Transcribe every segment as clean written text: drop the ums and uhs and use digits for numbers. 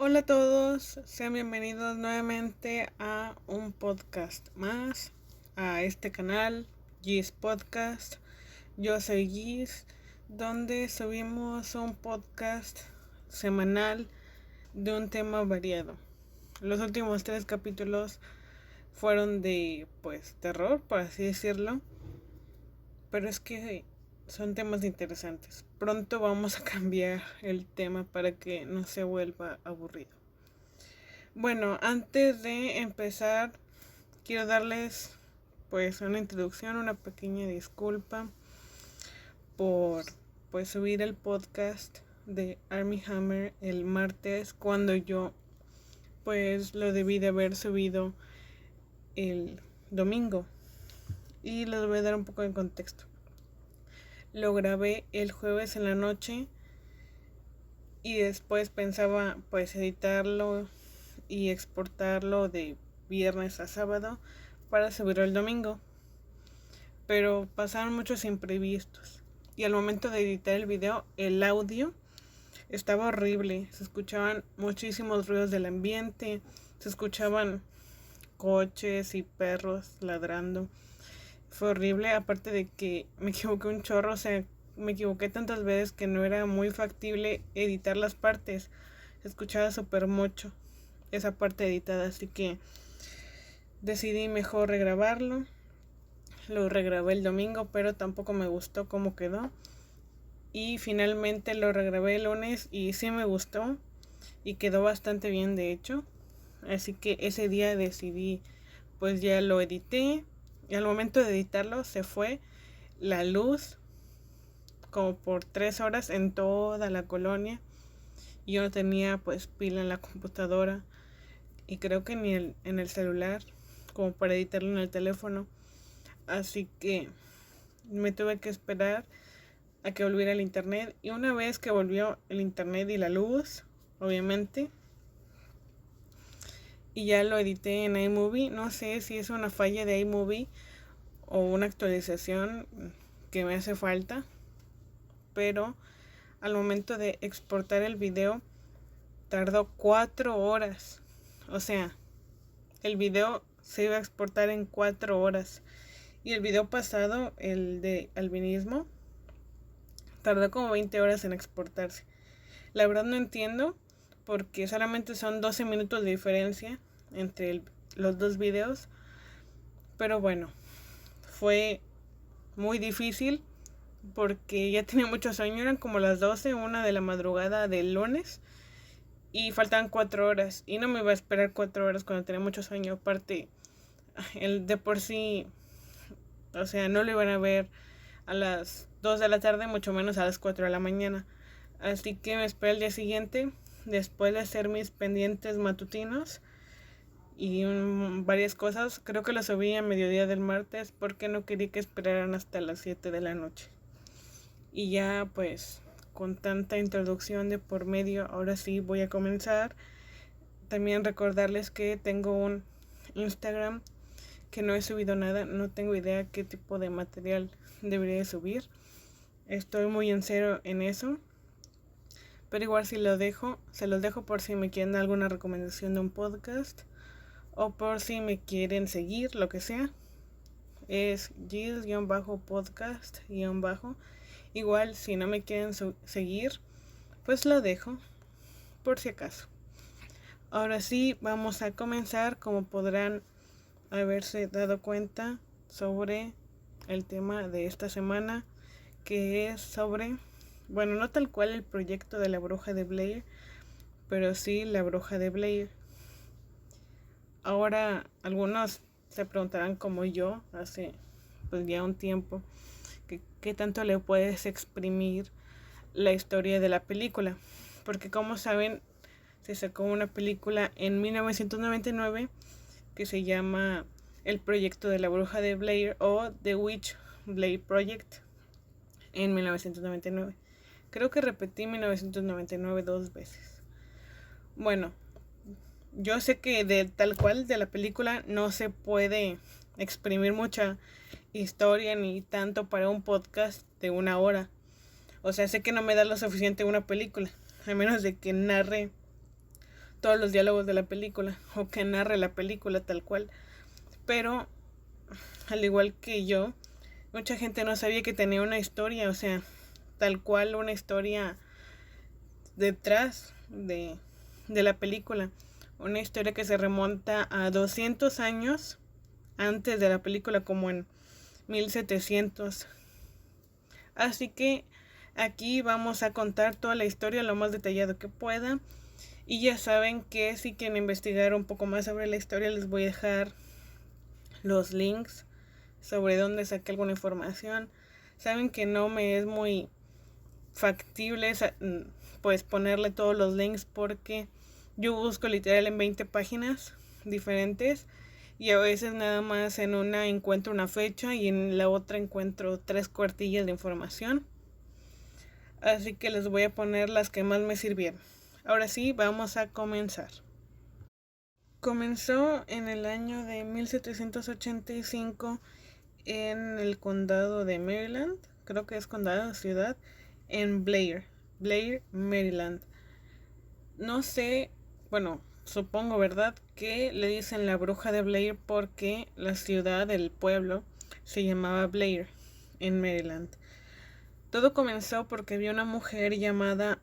Hola a todos, sean bienvenidos nuevamente a un podcast más, a este canal, Gis Podcast. Yo soy Gis, donde subimos un podcast semanal de un tema variado. Los últimos 3 capítulos fueron de, terror, por así decirlo, pero es que son temas interesantes. Pronto vamos a cambiar el tema para que no se vuelva aburrido. Bueno, antes de empezar, quiero darles una introducción, una pequeña disculpa por subir el podcast de Armie Hammer el martes cuando yo lo debí de haber subido el domingo. Y les voy a dar un poco de contexto. Lo grabé el jueves en la noche y después pensaba editarlo y exportarlo de viernes a sábado para subirlo el domingo, pero pasaron muchos imprevistos y al momento de editar el video el audio estaba horrible. Se escuchaban muchísimos ruidos del ambiente, se escuchaban coches y perros ladrando. Fue horrible, aparte de que me equivoqué un chorro, me equivoqué tantas veces que no era muy factible editar las partes. Se escuchaba súper mucho esa parte editada, así que decidí mejor regrabarlo. Lo regrabé el domingo, pero tampoco me gustó cómo quedó. Y finalmente lo regrabé el lunes y sí me gustó y quedó bastante bien, de hecho. Así que ese día decidí, ya lo edité. Y al momento de editarlo se fue la luz como por 3 horas en toda la colonia. Y yo no tenía pila en la computadora y creo que ni en el celular como para editarlo en el teléfono, así que me tuve que esperar a que volviera el internet. Y una vez que volvió el internet y la luz, obviamente, y ya lo edité en iMovie, no sé si es una falla de iMovie o una actualización que me hace falta, pero al momento de exportar el video tardó 4 horas. O sea, el video se iba a exportar en 4 horas. Y el video pasado, el de albinismo, tardó como 20 horas en exportarse. La verdad no entiendo, porque solamente son 12 minutos de diferencia entre los dos videos. Pero bueno, fue muy difícil porque ya tenía mucho sueño. Eran como las 12, 1 de la madrugada del lunes. Y faltaban 4 horas. Y no me iba a esperar 4 horas cuando tenía mucho sueño. Aparte, el de por sí, o sea, no lo iban a ver a las 2 de la tarde, mucho menos a las 4 de la mañana. Así que me esperé el día siguiente, después de hacer mis pendientes matutinos y varias cosas. Creo que lo subí a mediodía del martes porque no quería que esperaran hasta las 7 de la noche. Y ya con tanta introducción de por medio, ahora sí voy a comenzar. También recordarles que tengo un Instagram que no he subido nada. No tengo idea qué tipo de material debería subir. Estoy muy en cero en eso. Pero igual si lo dejo, se los dejo por si me quieren alguna recomendación de un podcast o por si me quieren seguir, lo que sea. Es Gis-podcast-. Igual si no me quieren seguir, lo dejo por si acaso. Ahora sí, vamos a comenzar. Como podrán haberse dado cuenta, sobre el tema de esta semana, que es sobre, no tal cual el proyecto de la bruja de Blair, pero sí la bruja de Blair. Ahora algunos se preguntarán, como yo hace ya un tiempo, qué tanto le puedes exprimir la historia de la película, porque como saben se sacó una película en 1999 que se llama El proyecto de la bruja de Blair o The Witch Blair Project en 1999. Creo que repetí 1999 2 veces. Bueno, yo sé que de tal cual de la película no se puede exprimir mucha historia ni tanto para un podcast de 1 hora. O sea, sé que no me da lo suficiente una película, a menos de que narre todos los diálogos de la película o que narre la película tal cual. Pero al igual que yo, mucha gente no sabía que tenía una historia, o sea, tal cual una historia detrás de la película. Una historia que se remonta a 200 años antes de la película, como en 1700. Así que aquí vamos a contar toda la historia lo más detallado que pueda. Y ya saben que si quieren investigar un poco más sobre la historia, les voy a dejar los links sobre dónde saqué alguna información. Saben que no me es muy factible pues ponerle todos los links, porque yo busco literal en 20 páginas diferentes y a veces nada más en una encuentro una fecha y en la otra encuentro 3 cuartillas de información. Así que les voy a poner las que más me sirvieron. Ahora sí, vamos a comenzar. Comenzó en el año de 1785 en el condado de Maryland, creo que es condado, ciudad, en Blair, Maryland. No sé, bueno, supongo, ¿verdad?, que le dicen la bruja de Blair porque la ciudad, el pueblo, se llamaba Blair, en Maryland. Todo comenzó porque había una mujer llamada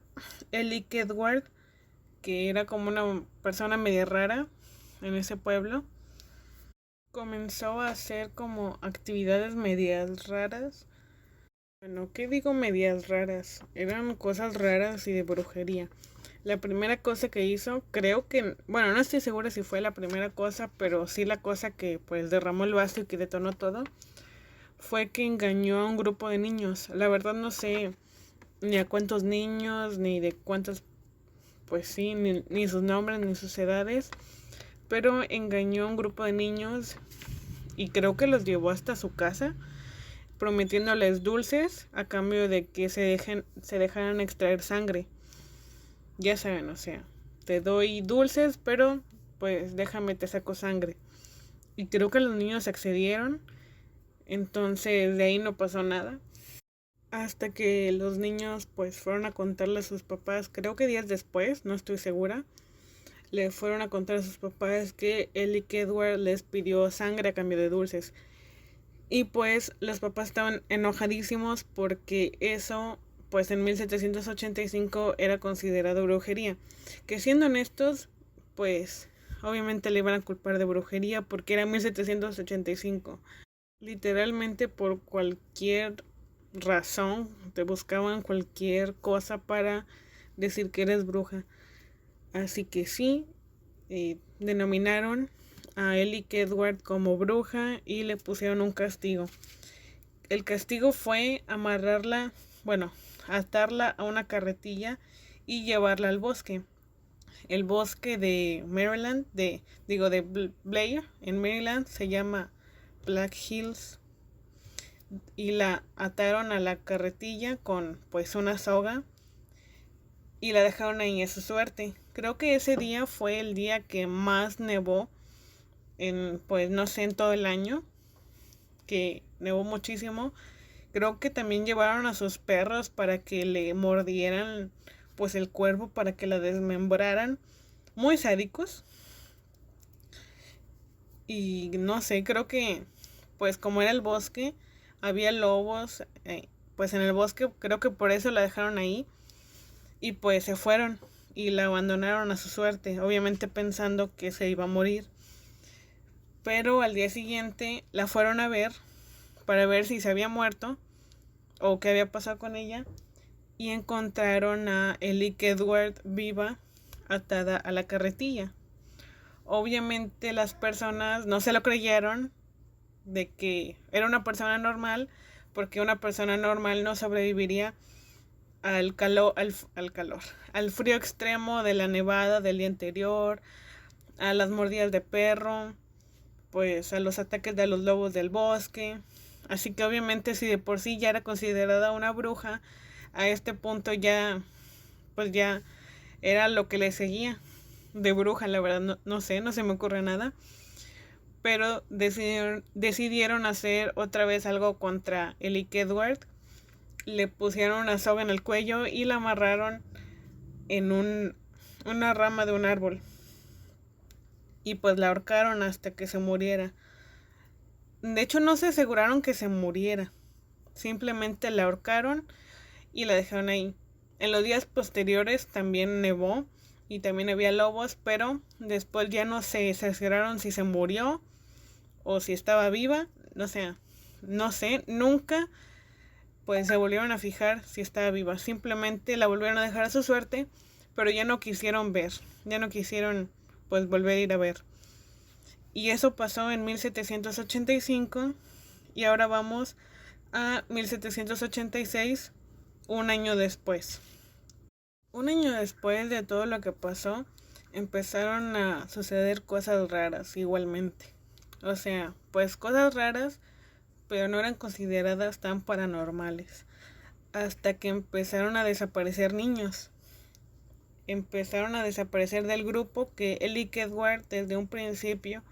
Ellie Kedward, que era como una persona media rara en ese pueblo. Comenzó a hacer como actividades medias raras. Bueno, ¿qué digo medias raras? Eran cosas raras y de brujería. La primera cosa que hizo, creo que, bueno, no estoy segura si fue la primera cosa, pero sí la cosa que pues derramó el vaso y que detonó todo, fue que engañó a un grupo de niños. La verdad no sé ni a cuántos niños, ni de cuántos, pues sí, ni sus nombres, ni sus edades, pero engañó a un grupo de niños y creo que los llevó hasta su casa, prometiéndoles dulces a cambio de que se dejaran extraer sangre. Ya saben, o sea, te doy dulces, pero pues déjame te saco sangre. Y creo que los niños accedieron, entonces de ahí no pasó nada. Hasta que los niños pues fueron a contarle a sus papás, creo que días después, no estoy segura, le fueron a contar a sus papás que Ellie Kedward les pidió sangre a cambio de dulces. Y pues los papás estaban enojadísimos porque eso, pues en 1785 era considerado brujería. Que siendo honestos, pues obviamente le iban a culpar de brujería porque era 1785. Literalmente por cualquier razón te buscaban cualquier cosa para decir que eres bruja. Así que sí, denominaron a Ellie Kedward como bruja y le pusieron un castigo. El castigo fue amarrarla, bueno, atarla a una carretilla y llevarla al bosque. El bosque de Maryland, de Blair, en Maryland, se llama Black Hills. Y la ataron a la carretilla con pues una soga y la dejaron ahí a su suerte. Creo que ese día fue el día que más nevó en, pues no sé, en todo el año, que nevó muchísimo. Creo que también llevaron a sus perros para que le mordieran pues el cuerpo, para que la desmembraran. Muy sádicos. Y no sé, creo que pues como era el bosque, había lobos, pues en el bosque, creo que por eso la dejaron ahí. Y pues se fueron y la abandonaron a su suerte, obviamente pensando que se iba a morir. Pero al día siguiente la fueron a ver para ver si se había muerto o qué había pasado con ella. Y encontraron a Ellie Kedward viva, atada a la carretilla. Obviamente las personas no se lo creyeron de que era una persona normal, porque una persona normal no sobreviviría al frío extremo de la nevada del día anterior, a las mordidas de perro, pues a los ataques de los lobos del bosque. Así que obviamente si de por sí ya era considerada una bruja, a este punto ya, pues ya era lo que le seguía de bruja, la verdad, no sé, no se me ocurre nada. Pero decidieron hacer otra vez algo contra Ellie Kedward. Le pusieron una soga en el cuello y la amarraron en una rama de un árbol y pues la ahorcaron hasta que se muriera. De hecho no se aseguraron que se muriera, simplemente la ahorcaron y la dejaron ahí. En los días posteriores también nevó y también había lobos, pero después ya no se aseguraron si se murió o si estaba viva, no sé, nunca pues se volvieron a fijar si estaba viva, simplemente la volvieron a dejar a su suerte, pero ya no quisieron ver, ya no quisieron pues volver a ir a ver. Y eso pasó en 1785 y ahora vamos a 1786, un año después. Un año después de todo lo que pasó, empezaron a suceder cosas raras igualmente. O sea, pues cosas raras, pero no eran consideradas tan paranormales. Hasta que empezaron a desaparecer niños. Empezaron a desaparecer del grupo que Elliot Edward desde un principio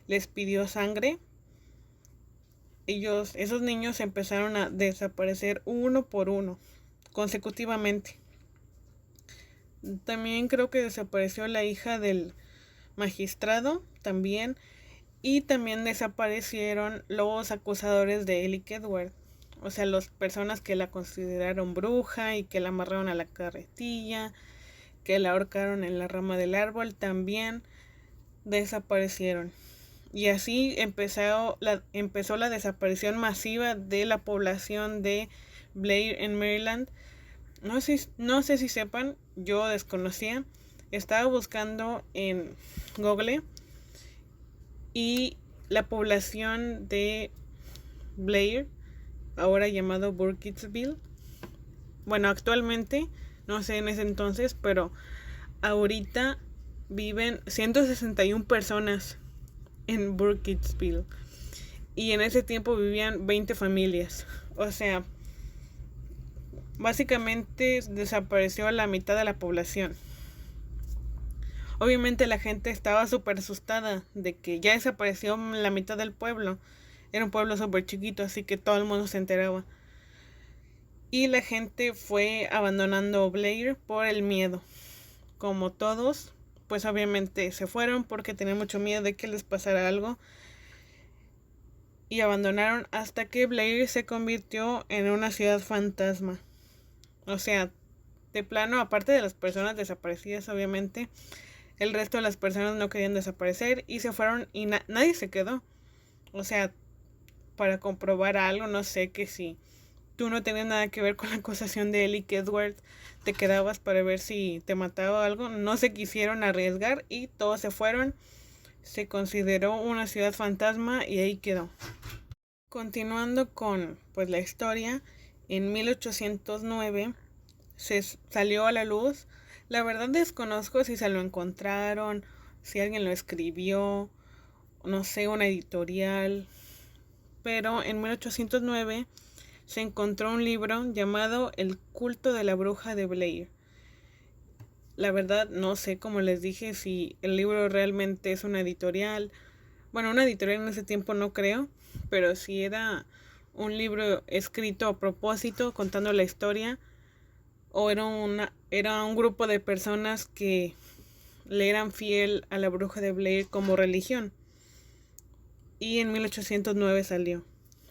les pidió sangre. Esos niños empezaron a desaparecer uno por uno, consecutivamente. También creo que desapareció la hija del magistrado, también. Y también desaparecieron los acusadores de Elliot Edward. O sea, las personas que la consideraron bruja y que la amarraron a la carretilla, que la ahorcaron en la rama del árbol, también desaparecieron. Y así empezó la desaparición masiva de la población de Blair en Maryland. No sé si sepan, yo desconocía. Estaba buscando en Google y la población de Blair, ahora llamado Burkittsville, bueno, actualmente, no sé en ese entonces, pero ahorita viven 161 personas en Burkittsville. Y en ese tiempo vivían 20 familias. O sea, básicamente desapareció la mitad de la población. Obviamente la gente estaba súper asustada de que ya desapareció la mitad del pueblo. Era un pueblo súper chiquito, así que todo el mundo se enteraba. Y la gente fue abandonando Blair por el miedo. Como todos, pues obviamente se fueron porque tenían mucho miedo de que les pasara algo. Y abandonaron hasta que Blair se convirtió en una ciudad fantasma. O sea, de plano, aparte de las personas desaparecidas, obviamente, el resto de las personas no querían desaparecer y se fueron y nadie se quedó. O sea, para comprobar algo, no sé, que si tú no tenías nada que ver con la acusación de Elliot Edward, te quedabas para ver si te mataba o algo. No se quisieron arriesgar y todos se fueron. Se consideró una ciudad fantasma y ahí quedó. Continuando con pues la historia, en 1809 se salió a la luz. La verdad desconozco si se lo encontraron, si alguien lo escribió, no sé, una editorial. Pero en 1809 se encontró un libro llamado El culto de la bruja de Blair. La verdad no sé, como les dije, si el libro realmente es una editorial. Bueno, una editorial en ese tiempo no creo, pero si era un libro escrito a propósito contando la historia, o era un grupo de personas que le eran fiel a la bruja de Blair como religión. Y en 1809 salió,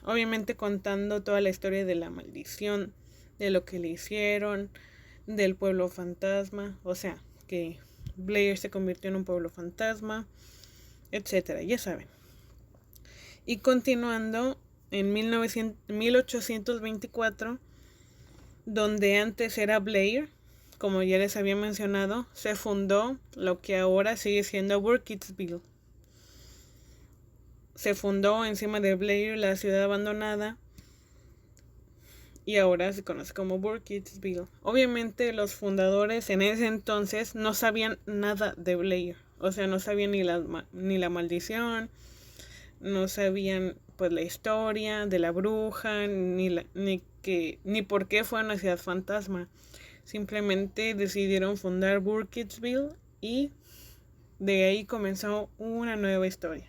obviamente contando toda la historia de la maldición, de lo que le hicieron, del pueblo fantasma, o sea, que Blair se convirtió en un pueblo fantasma, etcétera, ya saben. Y continuando, en 1824, donde antes era Blair, como ya les había mencionado, se fundó lo que ahora sigue siendo Burkittsville. Se fundó encima de Blair, la ciudad abandonada, y ahora se conoce como Burkittsville. Obviamente los fundadores en ese entonces no sabían nada de Blair, o sea, no sabían ni la maldición, no sabían pues la historia de la bruja, ni por qué fue una ciudad fantasma. Simplemente decidieron fundar Burkittsville y de ahí comenzó una nueva historia.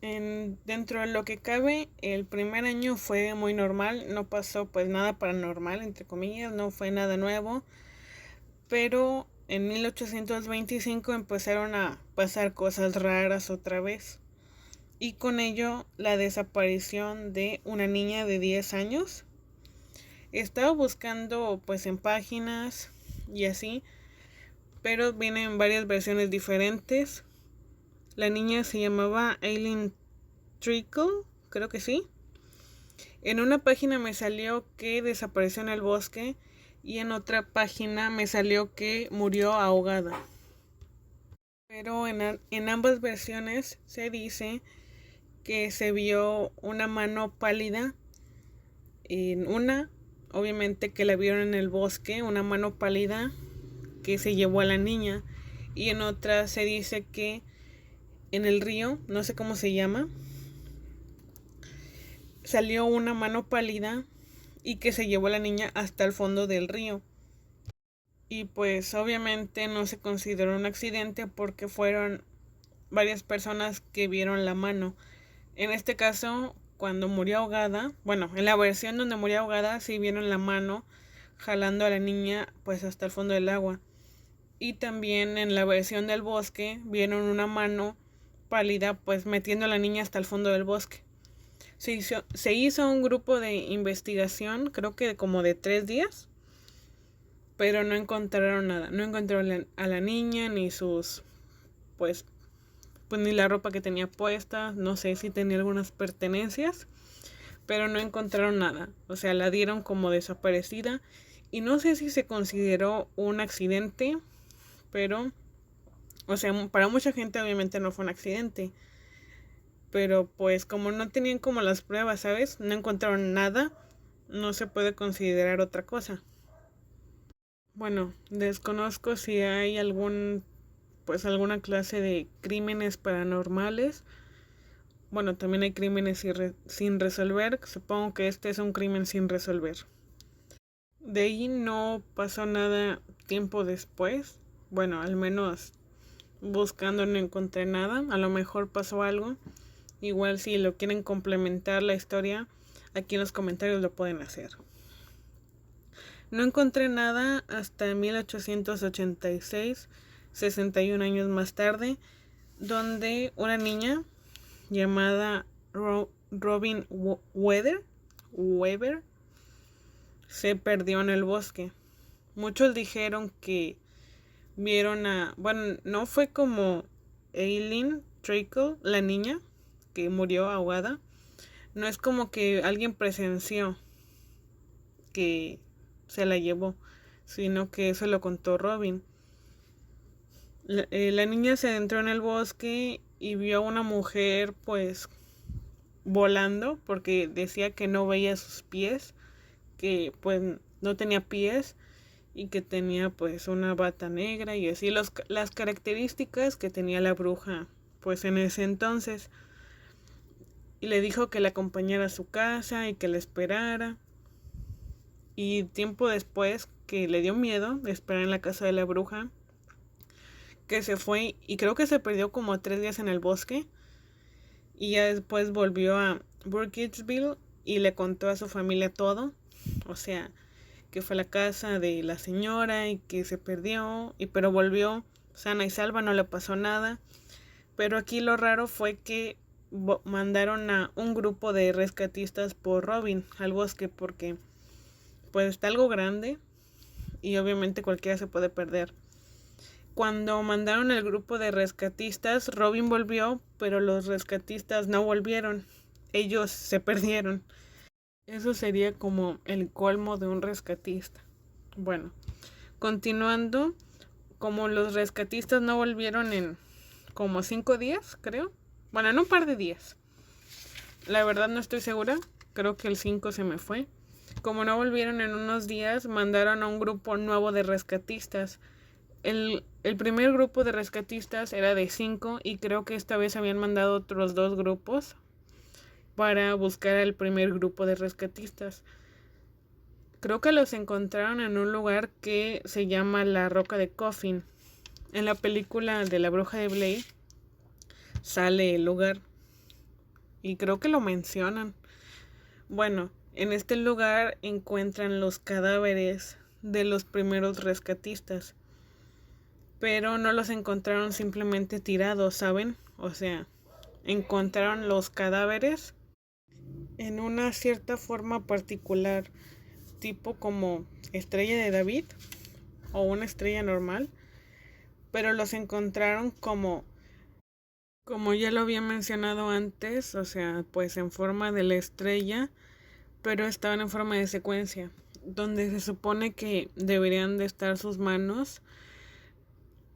Dentro de lo que cabe, el primer año fue muy normal, no pasó pues nada paranormal, entre comillas, no fue nada nuevo, pero en 1825 empezaron a pasar cosas raras otra vez. Y con ello la desaparición de una niña de 10 años. Estaba buscando pues en páginas y así, pero vienen varias versiones diferentes. La niña se llamaba Eileen Trickle, creo que sí. En una página me salió que desapareció en el bosque y en otra página me salió que murió ahogada. Pero en ambas versiones se dice que se vio una mano pálida. En una, obviamente que la vieron en el bosque, una mano pálida que se llevó a la niña. Y en otra se dice que en el río, no sé cómo se llama, salió una mano pálida y que se llevó a la niña hasta el fondo del río. Y pues obviamente no se consideró un accidente porque fueron varias personas que vieron la mano. En este caso, cuando murió ahogada, bueno, en la versión donde murió ahogada sí vieron la mano jalando a la niña pues hasta el fondo del agua. Y también en la versión del bosque vieron una mano pálida pues metiendo a la niña hasta el fondo del bosque. Se hizo un grupo de investigación, creo que como de 3 días, pero no encontraron nada. No encontraron a la niña ni sus, pues ni la ropa que tenía puesta. No sé si tenía algunas pertenencias, pero no encontraron nada. O sea, la dieron como desaparecida y no sé si se consideró un accidente, pero, o sea, para mucha gente obviamente no fue un accidente. Pero pues como no tenían como las pruebas, ¿sabes? No encontraron nada, no se puede considerar otra cosa. Bueno, desconozco si hay pues alguna clase de crímenes paranormales. Bueno, también hay crímenes sin resolver. Supongo que este es un crimen sin resolver. De ahí no pasó nada tiempo después. Bueno, al menos buscando no encontré nada. A lo mejor pasó algo. Igual si lo quieren complementar la historia, aquí en los comentarios lo pueden hacer. No encontré nada hasta 1886, 61 años más tarde, donde una niña llamada Robin Weber se perdió en el bosque. Muchos dijeron que vieron bueno, no fue como Eileen Trickle, la niña que murió ahogada. No es como que alguien presenció que se la llevó, sino que eso lo contó Robin. La niña se adentró en el bosque y vio a una mujer pues volando, porque decía que no veía sus pies, que pues no tenía pies y que tenía pues una bata negra y así las características que tenía la bruja pues en ese entonces. Y le dijo que la acompañara a su casa y que la esperara. Y tiempo después, que le dio miedo de esperar en la casa de la bruja, que se fue y creo que se perdió como 3 días en el bosque. Y ya después volvió a Burkittsville y le contó a su familia todo. O sea, que fue a la casa de la señora y que se perdió, pero volvió sana y salva, no le pasó nada. Pero aquí lo raro fue que mandaron a un grupo de rescatistas por Robin al bosque porque pues está algo grande y obviamente cualquiera se puede perder. Cuando mandaron el grupo de rescatistas, Robin volvió, pero los rescatistas no volvieron. Ellos se perdieron. Eso sería como el colmo de un rescatista. Bueno, continuando, como los rescatistas no volvieron en como 5 días, creo. Bueno, en un par de días. La verdad no estoy segura. Creo que el 5 se me fue. Como no volvieron en unos días, mandaron a un grupo nuevo de rescatistas. El primer grupo de rescatistas era de 5 y creo que esta vez habían mandado otros 2 grupos para buscar al primer grupo de rescatistas. Creo que los encontraron en un lugar que se llama la Roca de Coffin. En la película de la Bruja de Blair sale el lugar y creo que lo mencionan. Bueno, en este lugar encuentran los cadáveres de los primeros rescatistas. pero no los encontraron simplemente tirados, ¿saben? O sea, encontraron los cadáveres en una cierta forma particular, tipo como estrella de David o una estrella normal, pero los encontraron como ya lo había mencionado antes, o sea, pues en forma de la estrella, pero estaban en forma de secuencia, donde se supone que deberían de estar sus manos,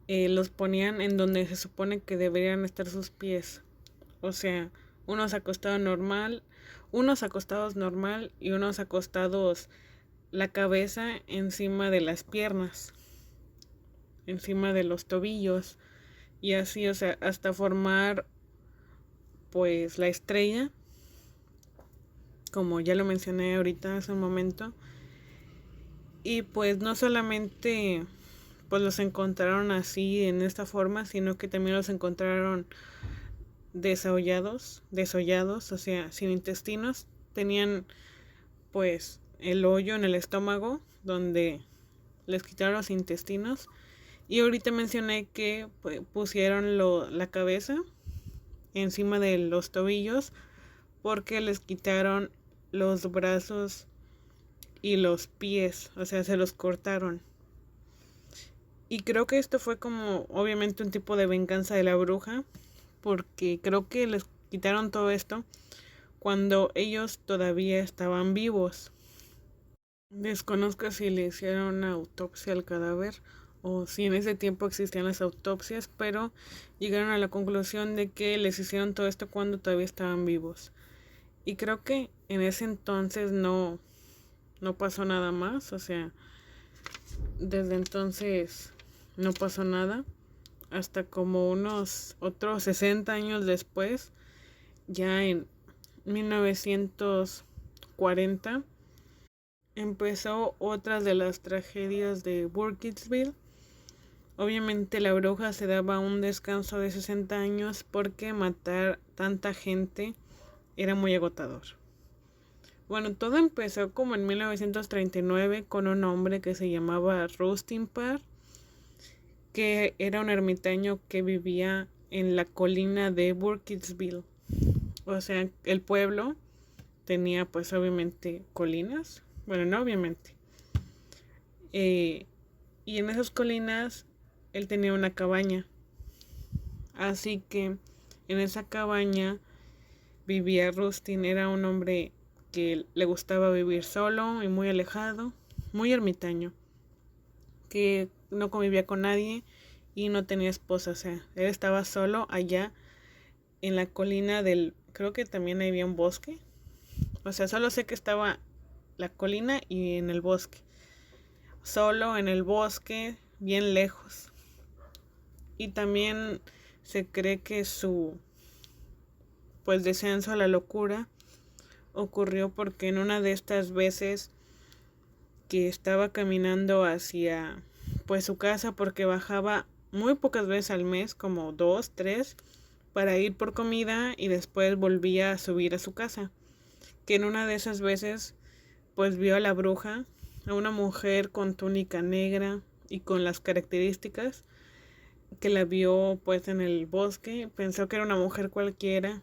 los ponían en donde se supone que deberían estar sus pies. O sea, unos acostados normal y unos acostados la cabeza encima de las piernas, encima de los tobillos y así, o sea, hasta formar pues la estrella, como ya lo mencioné ahorita hace un momento. Y pues no solamente pues los encontraron así en esta forma, sino que también los encontraron desollados, o sea, sin intestinos. Tenían pues el hoyo en el estómago donde les quitaron los intestinos. Y ahorita mencioné que pues, pusieron la cabeza encima de los tobillos porque les quitaron los brazos y los pies, o sea, se los cortaron. Y creo que esto fue como obviamente un tipo de venganza de la bruja, porque creo que les quitaron todo esto cuando ellos todavía estaban vivos. Desconozco si le hicieron una autopsia al cadáver o si en ese tiempo existían las autopsias, pero llegaron a la conclusión de que les hicieron todo esto cuando todavía estaban vivos. Y creo que en ese entonces no pasó nada más, o sea, desde entonces no pasó nada, hasta como unos otros 60 años después, ya en 1940, empezó otra de las tragedias de Burkittsville. Obviamente la bruja se daba un descanso de 60 años porque matar tanta gente era muy agotador. Bueno, todo empezó como en 1939 con un hombre que se llamaba Rustin Parr, que era un ermitaño que vivía en la colina de Burkittsville. O sea, el pueblo tenía pues obviamente colinas. Bueno, no obviamente. Y en esas colinas él tenía una cabaña. Así que en esa cabaña vivía Rustin. Era un hombre que le gustaba vivir solo y muy alejado, muy ermitaño, que no convivía con nadie y no tenía esposa, o sea, él estaba solo allá en la colina creo que también había un bosque, o sea, solo sé que estaba la colina y en el bosque, solo en el bosque, bien lejos. Y también se cree que su pues descenso a la locura ocurrió porque en una de estas veces que estaba caminando hacia pues su casa, porque bajaba muy pocas veces al mes, como 2, 3, para ir por comida y después volvía a subir a su casa, que en una de esas veces pues vio a la bruja, a una mujer con túnica negra y con las características, que la vio pues en el bosque. Pensó que era una mujer cualquiera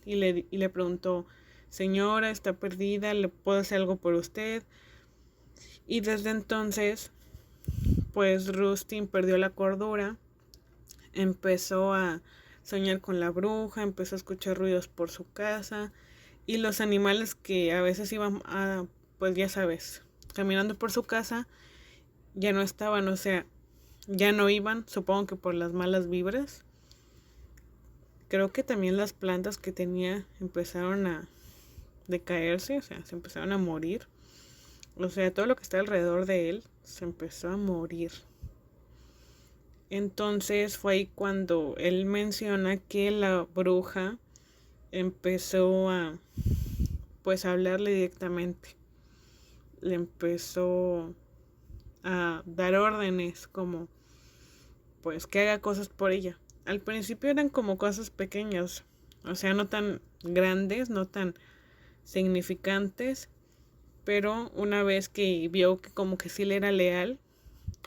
y le preguntó: señora, está perdida, ¿le puedo hacer algo por usted? Y desde entonces pues Rustin perdió la cordura, empezó a soñar con la bruja, empezó a escuchar ruidos por su casa y los animales que a veces iban pues ya sabes, caminando por su casa, ya no estaban, o sea, ya no iban, supongo que por las malas vibras. Creo que también las plantas que tenía empezaron a decaerse, o sea, se empezaron a morir. O sea, todo lo que está alrededor de él se empezó a morir. Entonces fue ahí cuando él menciona que la bruja empezó a pues a hablarle directamente. Le empezó a dar órdenes como pues que haga cosas por ella. Al principio eran como cosas pequeñas, o sea, no tan grandes, no tan significantes, pero una vez que vio que como que sí le era leal,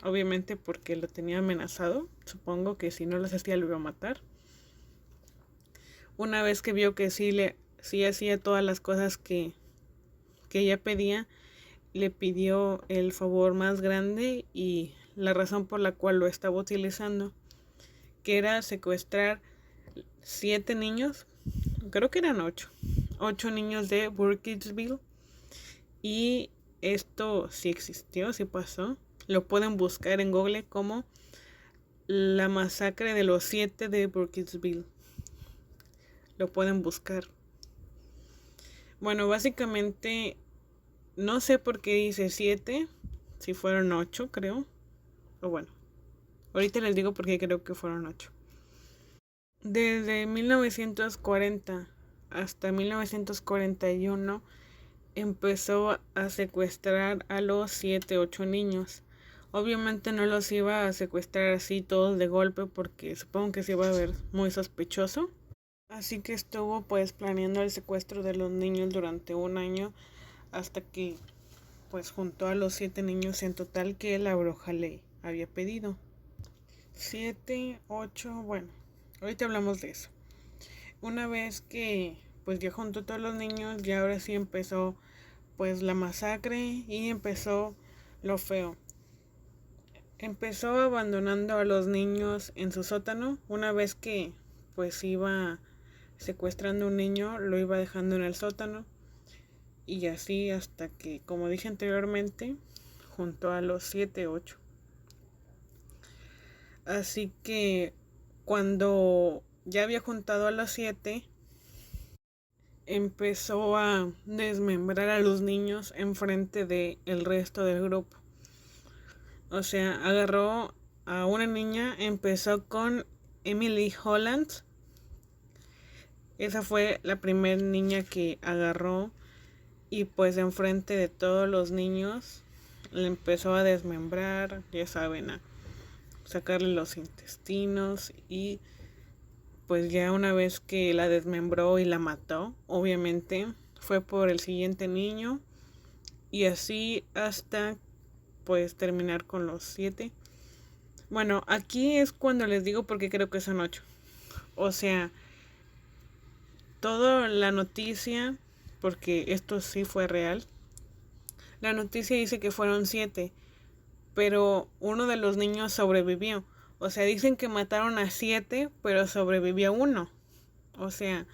obviamente porque lo tenía amenazado. Supongo que si no los hacía lo iba a matar. Una vez que vio que sí hacía todas las cosas que ella pedía, le pidió el favor más grande y la razón por la cual lo estaba utilizando, que era secuestrar 7 niños, creo que eran 8 niños de Burkittsville. Y esto sí existió, sí pasó. Lo pueden buscar en Google como la masacre de los 7 de Burkittsville. Lo pueden buscar. Bueno, básicamente no sé por qué dice 7, si fueron 8 creo. O bueno, ahorita les digo por qué creo que fueron 8. Desde 1940 hasta 1941 empezó a secuestrar a los 7-8 niños. Obviamente no los iba a secuestrar así todos de golpe porque supongo que se iba a ver muy sospechoso. Así que estuvo pues planeando el secuestro de los niños durante un año hasta que pues juntó a los 7 niños en total que la bruja le había pedido. 7, 8, bueno, ahorita hablamos de eso. Una vez que pues ya juntó todos los niños, ya ahora sí empezó pues la masacre y empezó lo feo. Empezó abandonando a los niños en su sótano. Una vez que pues iba secuestrando un niño, lo iba dejando en el sótano. Y así hasta que, como dije anteriormente, juntó a los 7, 8. Así que cuando ya había juntado a los 7, empezó a desmembrar a los niños enfrente del resto del grupo. O sea, agarró a una niña, empezó con Emily Holland. Esa fue la primera niña que agarró y pues enfrente de todos los niños le empezó a desmembrar, ya saben, a sacarle los intestinos y pues ya una vez que la desmembró y la mató, obviamente fue por el siguiente niño y así hasta pues terminar con los 7. Bueno, aquí es cuando les digo porque creo que son 8. O sea, toda la noticia, porque esto sí fue real, la noticia dice que fueron 7, pero uno de los niños sobrevivió. O sea, dicen que mataron a 7, pero sobrevivió uno. O sea,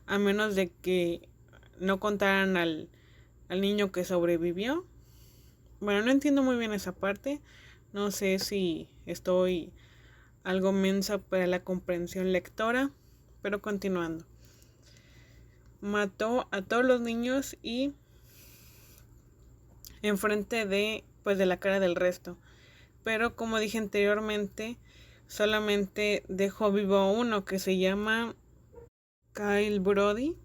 a menos de que no contaran al niño que sobrevivió. Bueno, no entiendo muy bien esa parte. No sé si estoy algo mensa para la comprensión lectora. Pero continuando. Mató a todos los niños y enfrente de la cara del resto. Pero como dije anteriormente, solamente dejó vivo a uno que se llama Kyle Brody.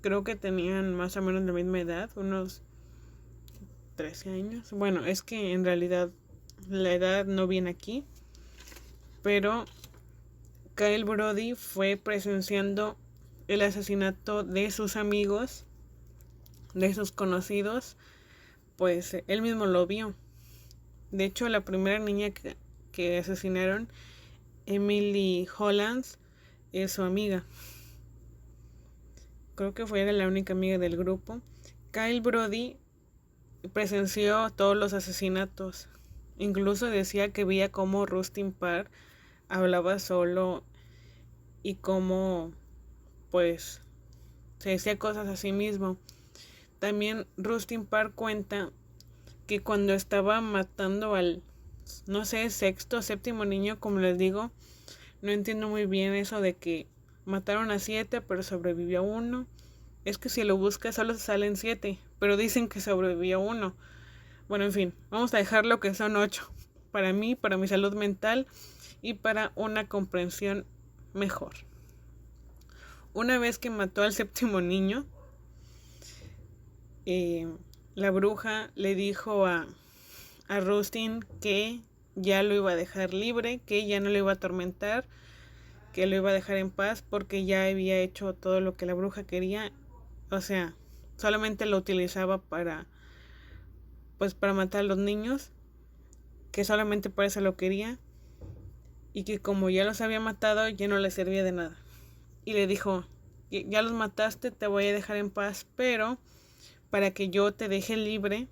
Creo que tenían más o menos la misma edad, unos 13 años. Bueno, es que en realidad la edad no viene aquí. Pero Kyle Brody fue presenciando el asesinato de sus amigos, de sus conocidos. Pues él mismo lo vio. De hecho, la primera niña que asesinaron, Emily Holland, es su amiga. Creo que era la única amiga del grupo. Kyle Brody presenció todos los asesinatos. Incluso decía que veía cómo Rustin Parr hablaba solo y cómo pues se decía cosas a sí mismo. También Rustin Parr cuenta que cuando estaba matando al, no sé, sexto o séptimo niño, como les digo, no entiendo muy bien eso de que mataron a 7 pero sobrevivió uno. Es que si lo buscas solo salen 7, pero dicen que sobrevivió uno. Bueno, en fin, vamos a dejarlo que son 8. Para mí, para mi salud mental y para una comprensión mejor. Una vez que mató al séptimo niño, la bruja le dijo a Rustin que ya lo iba a dejar libre, que ya no lo iba a atormentar, que lo iba a dejar en paz porque ya había hecho todo lo que la bruja quería. O sea, solamente lo utilizaba para matar a los niños. que solamente por eso lo quería y que como ya los había matado ya no le servía de nada. Y le dijo, ya los mataste, te voy a dejar en paz, pero para que yo te deje libre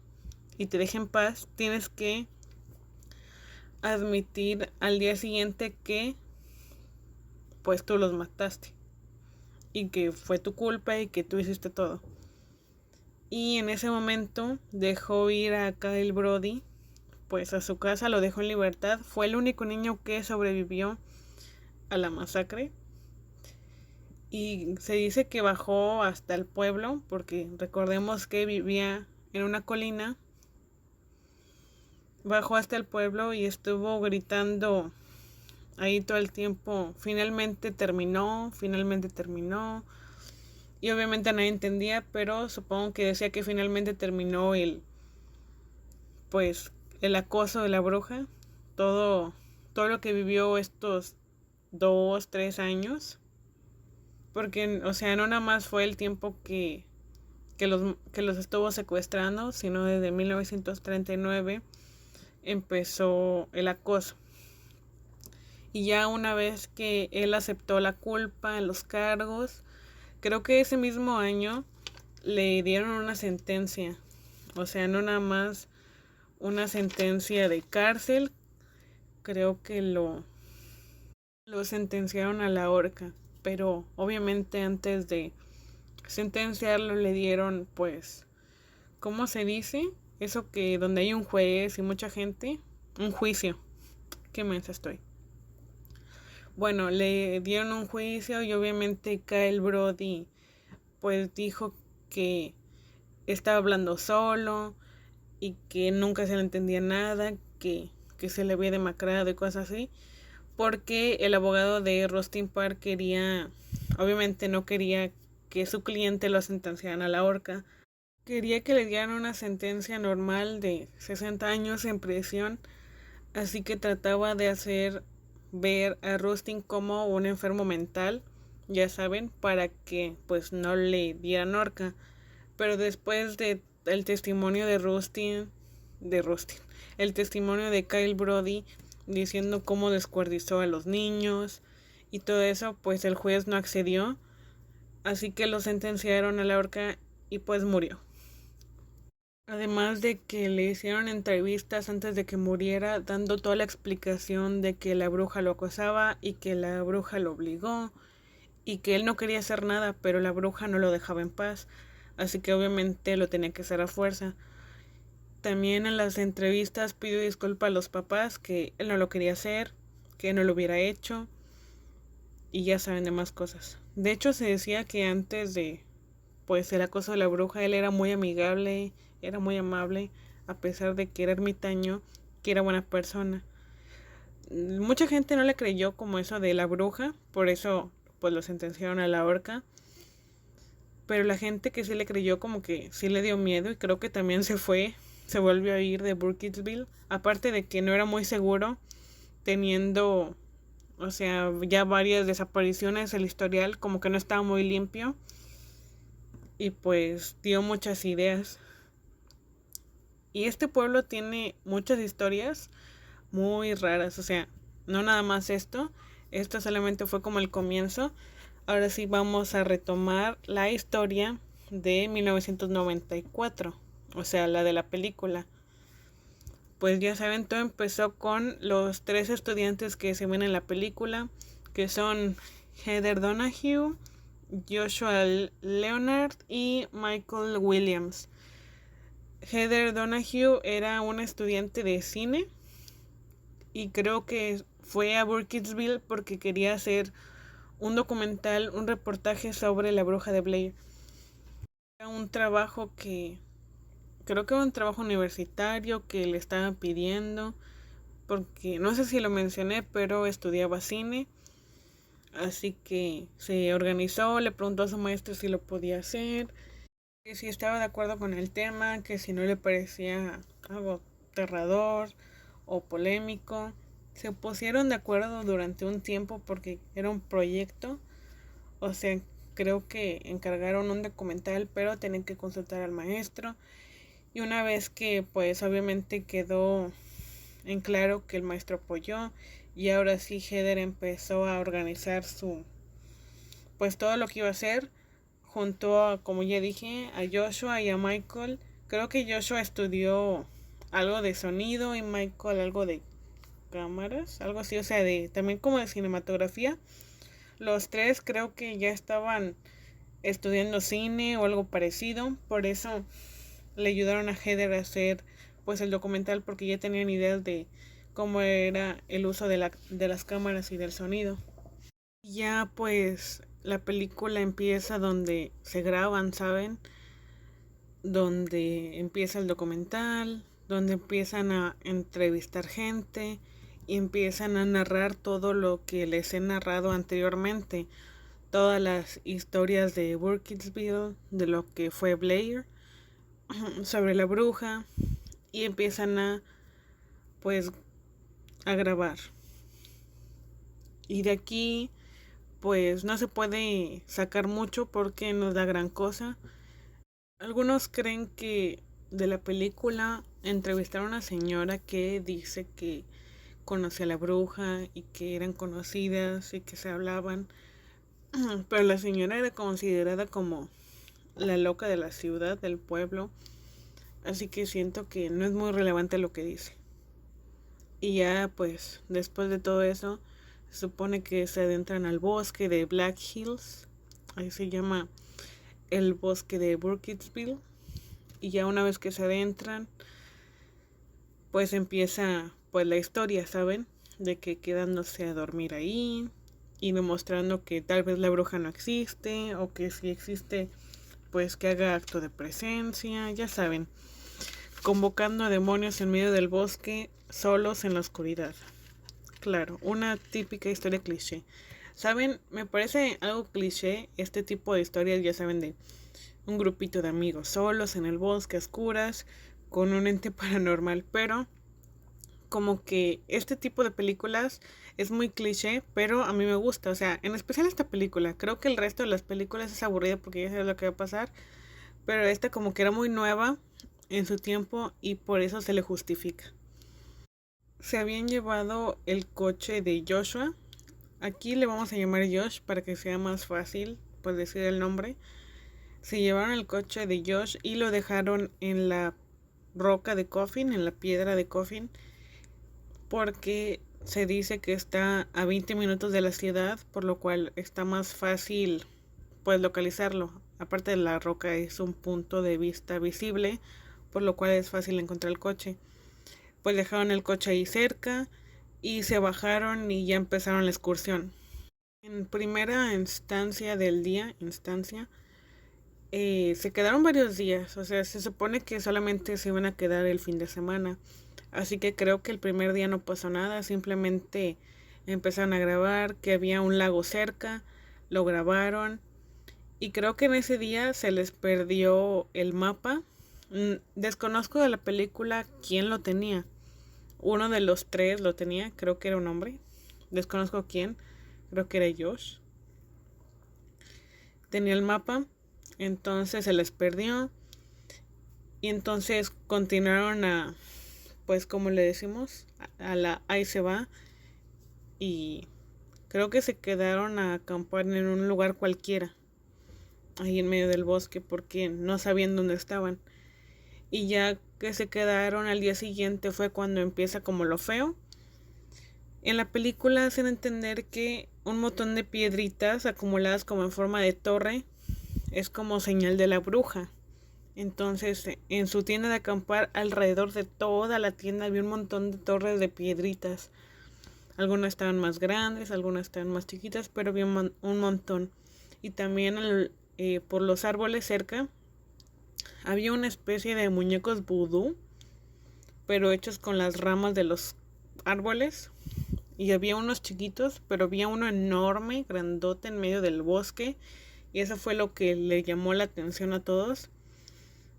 y te deje en paz, tienes que admitir al día siguiente que pues tú los mataste y que fue tu culpa y que tú hiciste todo. Y en ese momento dejó ir a Kyle Brody pues a su casa, lo dejó en libertad. Fue el único niño que sobrevivió a la masacre. Y se dice que bajó hasta el pueblo, porque recordemos que vivía en una colina. Bajó hasta el pueblo y estuvo gritando ahí todo el tiempo, finalmente terminó, finalmente terminó. Y obviamente nadie entendía, pero supongo que decía que finalmente terminó pues el acoso de la bruja, todo lo que vivió estos 2, 3 años, porque o sea no nada más fue el tiempo que los estuvo secuestrando, sino desde 1939 empezó el acoso. Y ya una vez que él aceptó la culpa, los cargos, creo que ese mismo año le dieron una sentencia, o sea, no nada más una sentencia de cárcel, creo que lo sentenciaron a la horca, pero obviamente antes de sentenciarlo le dieron pues, ¿cómo se dice? Eso que donde hay un juez y mucha gente, un juicio. Qué mensa estoy. Bueno, le dieron un juicio y obviamente Kyle Brody pues dijo que estaba hablando solo y que nunca se le entendía nada, que se le había demacrado y cosas así, porque el abogado de Rustin Park obviamente no quería que su cliente lo sentenciaran a la horca, quería que le dieran una sentencia normal de 60 años en prisión, así que trataba de hacer ver a Rustin como un enfermo mental, ya saben, para que pues no le dieran horca. Pero después de el testimonio el testimonio de Kyle Brody diciendo cómo descuartizó a los niños y todo eso, pues el juez no accedió, así que lo sentenciaron a la horca y pues murió. Además de que le hicieron entrevistas antes de que muriera, dando toda la explicación de que la bruja lo acosaba y que la bruja lo obligó y que él no quería hacer nada, pero la bruja no lo dejaba en paz, así que obviamente lo tenía que hacer a fuerza. También en las entrevistas pidió disculpas a los papás, que él no lo quería hacer, que no lo hubiera hecho y ya saben de más cosas. De hecho se decía que antes de pues el acoso de la bruja él era muy amigable, era muy amable, a pesar de que era ermitaño, que era buena persona. Mucha gente no le creyó como eso de la bruja, por eso pues lo sentenciaron a la horca. Pero la gente que sí le creyó como que sí le dio miedo y creo que también se volvió a ir de Burkittsville. Aparte de que no era muy seguro, teniendo, o sea, ya varias desapariciones, el historial como que no estaba muy limpio. Y pues dio muchas ideas. Y este pueblo tiene muchas historias muy raras, o sea, no nada más esto solamente fue como el comienzo. Ahora sí vamos a retomar la historia de 1994, o sea, la de la película. Pues ya saben, todo empezó con los 3 estudiantes que se ven en la película, que son Heather Donahue, Joshua Leonard y Michael Williams. Heather Donahue era una estudiante de cine y creo que fue a Burkittsville porque quería hacer un documental, un reportaje sobre la bruja de Blair. Era un trabajo creo que era un trabajo universitario que le estaban pidiendo, porque no sé si lo mencioné, pero estudiaba cine. Así que se organizó, le preguntó a su maestro si lo podía hacer, que si estaba de acuerdo con el tema, que si no le parecía algo aterrador o polémico. Se pusieron de acuerdo durante un tiempo porque era un proyecto, o sea, creo que encargaron un documental, pero tenían que consultar al maestro. Y una vez que pues obviamente quedó en claro que el maestro apoyó y ahora sí Heather empezó a organizar pues todo lo que iba a hacer junto a, como ya dije, a Joshua y a Michael. Creo que Joshua estudió algo de sonido y Michael algo de cámaras, algo así, o sea, también como de cinematografía. Los tres creo que ya estaban estudiando cine o algo parecido, por eso le ayudaron a Heather a hacer pues el documental, porque ya tenían ideas de cómo era el uso de las cámaras y del sonido. Ya pues la película empieza donde se graban, ¿saben? Donde empieza el documental, donde empiezan a entrevistar gente y empiezan a narrar todo lo que les he narrado anteriormente, todas las historias de Burkittsville, de lo que fue Blair, sobre la bruja, y empiezan a pues a grabar. Y de aquí pues no se puede sacar mucho porque no da gran cosa. Algunos creen que de la película entrevistaron a una señora que dice que conocía a la bruja y que eran conocidas y que se hablaban, pero la señora era considerada como la loca de la ciudad, del pueblo, así que siento que no es muy relevante lo que dice. Y ya pues después de todo eso se supone que se adentran al bosque de Black Hills, ahí se llama el bosque de Burkittsville, y ya una vez que se adentran pues empieza pues la historia, ¿saben? De que quedándose a dormir ahí y demostrando que tal vez la bruja no existe, o que si existe pues que haga acto de presencia, ya saben, convocando a demonios en medio del bosque solos en la oscuridad. Claro, una típica historia cliché. ¿Saben? Me parece algo cliché este tipo de historias, ya saben, de un grupito de amigos solos en el bosque a oscuras con un ente paranormal, pero como que este tipo de películas es muy cliché, pero a mí me gusta, o sea, en especial esta película. Creo que el resto de las películas es aburrida porque ya sabes lo que va a pasar, pero esta como que era muy nueva en su tiempo y por eso se le justifica. Se habían llevado el coche de Joshua. Aquí le vamos a llamar Josh para que sea más fácil pues decir el nombre. Se llevaron el coche de Josh y lo dejaron en la roca de Coffin, en la piedra de Coffin, porque se dice que está a 20 minutos de la ciudad, por lo cual está más fácil pues localizarlo. Aparte de la roca es un punto de vista visible, por lo cual es fácil encontrar el coche. Pues dejaron el coche ahí cerca y se bajaron y ya empezaron la excursión. En primera instancia del día, se quedaron varios días, o sea, se supone que solamente se iban a quedar el fin de semana, así que creo que el primer día no pasó nada, simplemente empezaron a grabar que había un lago cerca, lo grabaron y creo que en ese día se les perdió el mapa. Desconozco de la película quién lo tenía. Uno de los tres lo tenía, creo que era un hombre. Desconozco quién, creo que era Josh. Tenía el mapa, entonces se les perdió. Y entonces continuaron pues como le decimos, a la ahí se va. Y creo que se quedaron a acampar en un lugar cualquiera, ahí en medio del bosque, porque no sabían dónde estaban. Y ya que se quedaron al día siguiente fue cuando empieza como lo feo. En la película hacen entender que un montón de piedritas acumuladas como en forma de torre es como señal de la bruja. Entonces en su tienda de acampar, alrededor de toda la tienda había un montón de torres de piedritas. Algunas estaban más grandes, algunas estaban más chiquitas, pero había un montón. Y también por los árboles cerca había una especie de muñecos vudú, pero hechos con las ramas de los árboles. Y había unos chiquitos, pero había uno enorme, grandote en medio del bosque. Y eso fue lo que le llamó la atención a todos.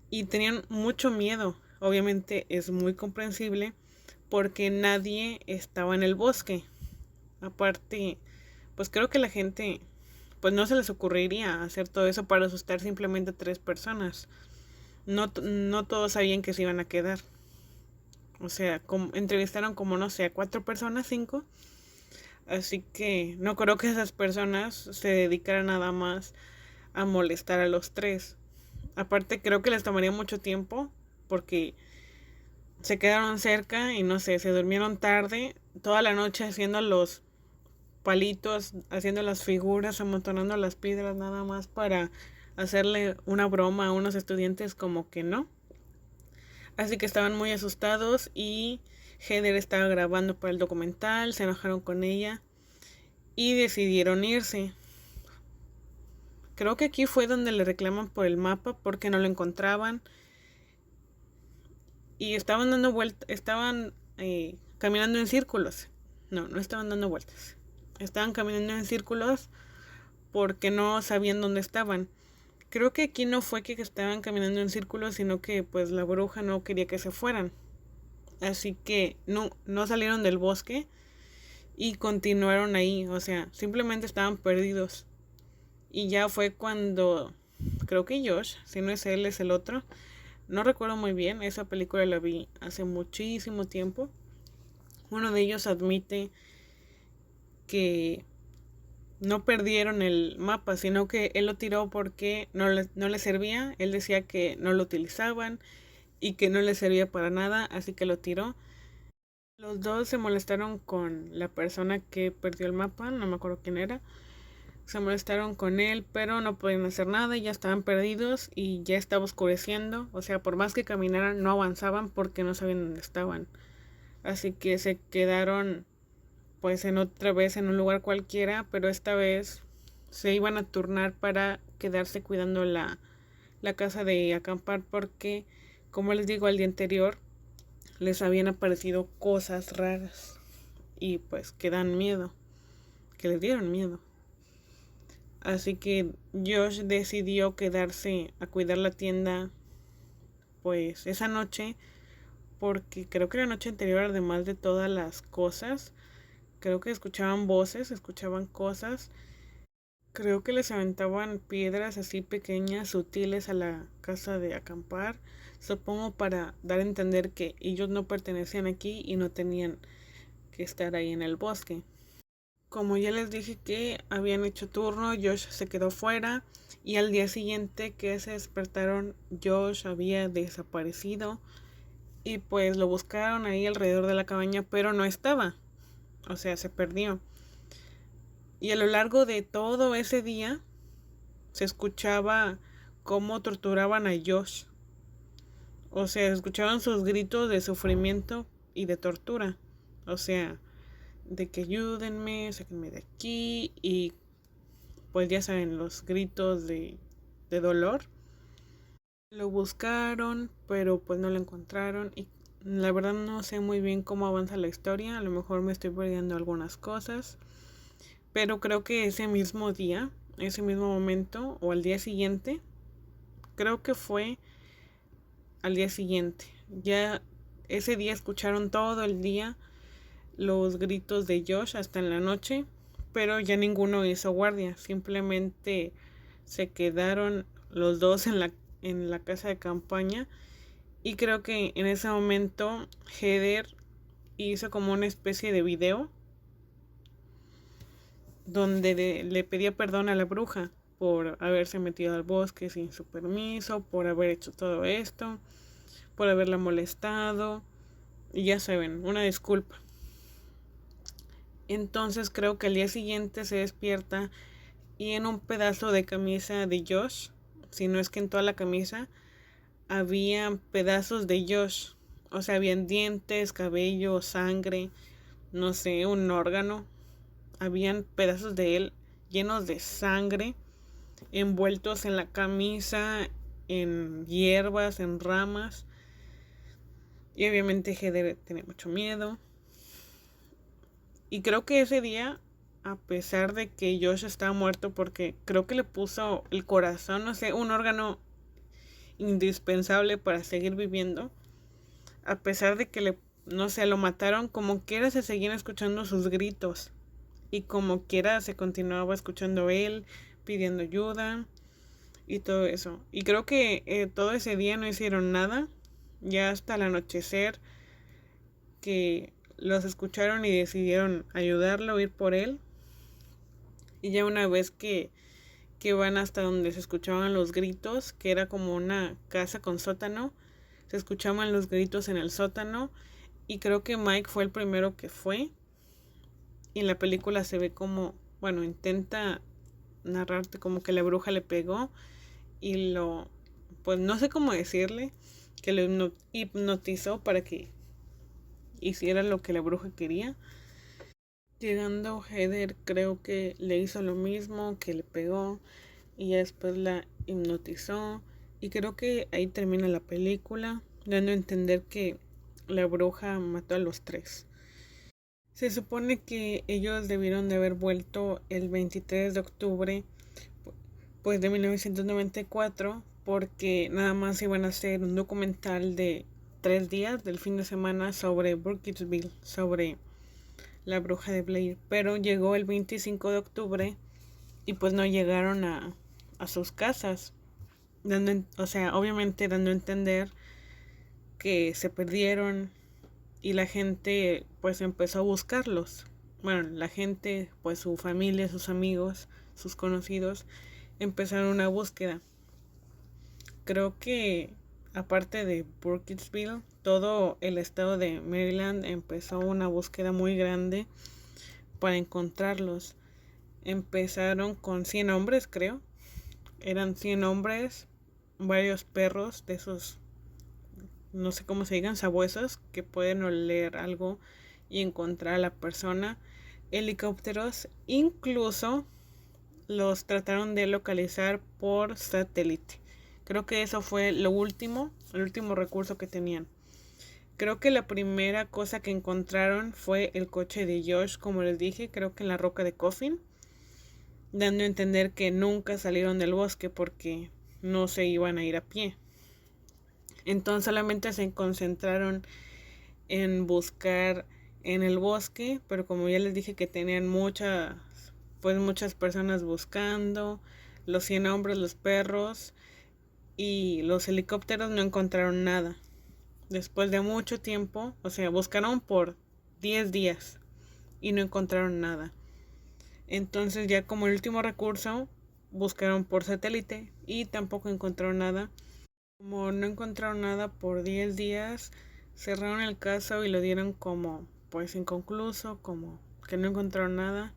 Y tenían mucho miedo. Obviamente es muy comprensible porque nadie estaba en el bosque. Aparte, pues creo que la gente pues no se les ocurriría hacer todo eso para asustar simplemente a 3 personas. No todos sabían que se iban a quedar. O sea, entrevistaron como, no sé, a 4 personas, 5. Así que no creo que esas personas se dedicaran nada más a molestar a los 3. Aparte, creo que les tomaría mucho tiempo porque se quedaron cerca y no sé, se durmieron tarde toda la noche haciendo los palitos, haciendo las figuras, amontonando las piedras nada más para hacerle una broma a unos estudiantes como que no. Así que estaban muy asustados y Heather estaba grabando para el documental, se enojaron con ella y decidieron irse. Creo que aquí fue donde le reclaman por el mapa porque no lo encontraban y estaban dando vueltas, estaban caminando en círculos. No estaban dando vueltas. Estaban caminando en círculos porque no sabían dónde estaban. Creo que aquí no fue que estaban caminando en círculos, sino que pues la bruja no quería que se fueran. Así que no salieron del bosque y continuaron ahí. O sea, simplemente estaban perdidos. Y ya fue cuando, creo que Josh, si no es él, es el otro. No recuerdo muy bien, esa película la vi hace muchísimo tiempo. Uno de ellos admite que no perdieron el mapa, sino que él lo tiró porque no le servía. Él decía que no lo utilizaban y que no le servía para nada, así que lo tiró. Los dos se molestaron con la persona que perdió el mapa, no me acuerdo quién era. Se molestaron con él, pero no podían hacer nada, ya estaban perdidos y ya estaba oscureciendo. O sea, por más que caminaran, no avanzaban porque no sabían dónde estaban. Así que se quedaron pues en otra vez en un lugar cualquiera, pero esta vez se iban a turnar para quedarse cuidando la casa de acampar porque, como les digo, al día anterior les habían aparecido cosas raras y pues que dan miedo, que les dieron miedo. Así que Josh decidió quedarse a cuidar la tienda pues esa noche porque creo que la noche anterior, además de todas las cosas, creo que escuchaban voces, escuchaban cosas. Creo que les aventaban piedras así pequeñas, sutiles a la casa de acampar. Supongo para dar a entender que ellos no pertenecían aquí y no tenían que estar ahí en el bosque. Como ya les dije que habían hecho turno, Josh se quedó fuera y al día siguiente que se despertaron, Josh había desaparecido y pues lo buscaron ahí alrededor de la cabaña, pero no estaba. O sea, se perdió. Y a lo largo de todo ese día se escuchaba cómo torturaban a Josh. O sea, se escuchaban sus gritos de sufrimiento y de tortura. O sea, de que ayúdenme, sáquenme de aquí. Y pues ya saben, los gritos de dolor. Lo buscaron, pero pues no lo encontraron. Y la verdad no sé muy bien cómo avanza la historia. A lo mejor me estoy perdiendo algunas cosas. Pero creo que ese mismo día, ese mismo momento, o al día siguiente, creo que fue al día siguiente. Ya ese día escucharon todo el día los gritos de Josh hasta en la noche, pero ya ninguno hizo guardia. Simplemente se quedaron los dos en la casa de campaña. Y creo que en ese momento Heather hizo como una especie de video donde le pedía perdón a la bruja por haberse metido al bosque sin su permiso, por haber hecho todo esto, por haberla molestado, y ya saben, una disculpa. Entonces creo que al día siguiente se despierta y en un pedazo de camisa de Josh, si no es que en toda la camisa, había pedazos de Josh. O sea, habían dientes, cabello, sangre, no sé, un órgano. Habían pedazos de él llenos de sangre, envueltos en la camisa, en hierbas, en ramas. Y obviamente Heather tenía mucho miedo. Y creo que ese día, a pesar de que Josh estaba muerto, porque creo que le puso el corazón, no sé, un órgano indispensable para seguir viviendo, a pesar de que no sé, lo mataron, como quiera se seguían escuchando sus gritos. Y como quiera se continuaba escuchando él, pidiendo ayuda y todo eso. Y creo que todo ese día no hicieron nada. Ya hasta el anochecer que los escucharon y decidieron ayudarlo, ir por él. Y ya una vez que van hasta donde se escuchaban los gritos, que era como una casa con sótano, se escuchaban los gritos en el sótano y creo que Mike fue el primero que fue. Y en la película se ve como, bueno, intenta narrarte como que la bruja le pegó y pues no sé cómo decirle, que lo hipnotizó para que hiciera lo que la bruja quería. Llegando Heather creo que le hizo lo mismo, que le pegó y ya después la hipnotizó y creo que ahí termina la película, dando a entender que la bruja mató a los tres. Se supone que ellos debieron de haber vuelto el 23 de octubre pues de 1994 porque nada más iban a hacer un documental de 3 días del fin de semana sobre Burkittsville, sobre la bruja de Blair, pero llegó el 25 de octubre y pues no llegaron a sus casas, o sea, obviamente dando a entender que se perdieron y la gente pues empezó a buscarlos. Bueno, la gente, pues su familia, sus amigos, sus conocidos, empezaron una búsqueda. Creo que aparte de Burkittsville, todo el estado de Maryland empezó una búsqueda muy grande para encontrarlos. Empezaron con 100 hombres, creo. Eran 100 hombres, varios perros de esos, no sé cómo se digan, sabuesos, que pueden oler algo y encontrar a la persona. Helicópteros, incluso los trataron de localizar por satélite. Creo que eso fue el último recurso que tenían. Creo que la primera cosa que encontraron fue el coche de Josh, como les dije, creo que en la roca de Coffin, dando a entender que nunca salieron del bosque porque no se iban a ir a pie. Entonces solamente se concentraron en buscar en el bosque, pero como ya les dije que tenían muchas personas buscando, los 100 hombres, los perros y los helicópteros no encontraron nada. Después de mucho tiempo, o sea, buscaron por 10 días y no encontraron nada. Entonces ya como el último recurso, buscaron por satélite y tampoco encontraron nada. Como no encontraron nada por 10 días, cerraron el caso y lo dieron como pues inconcluso, como que no encontraron nada.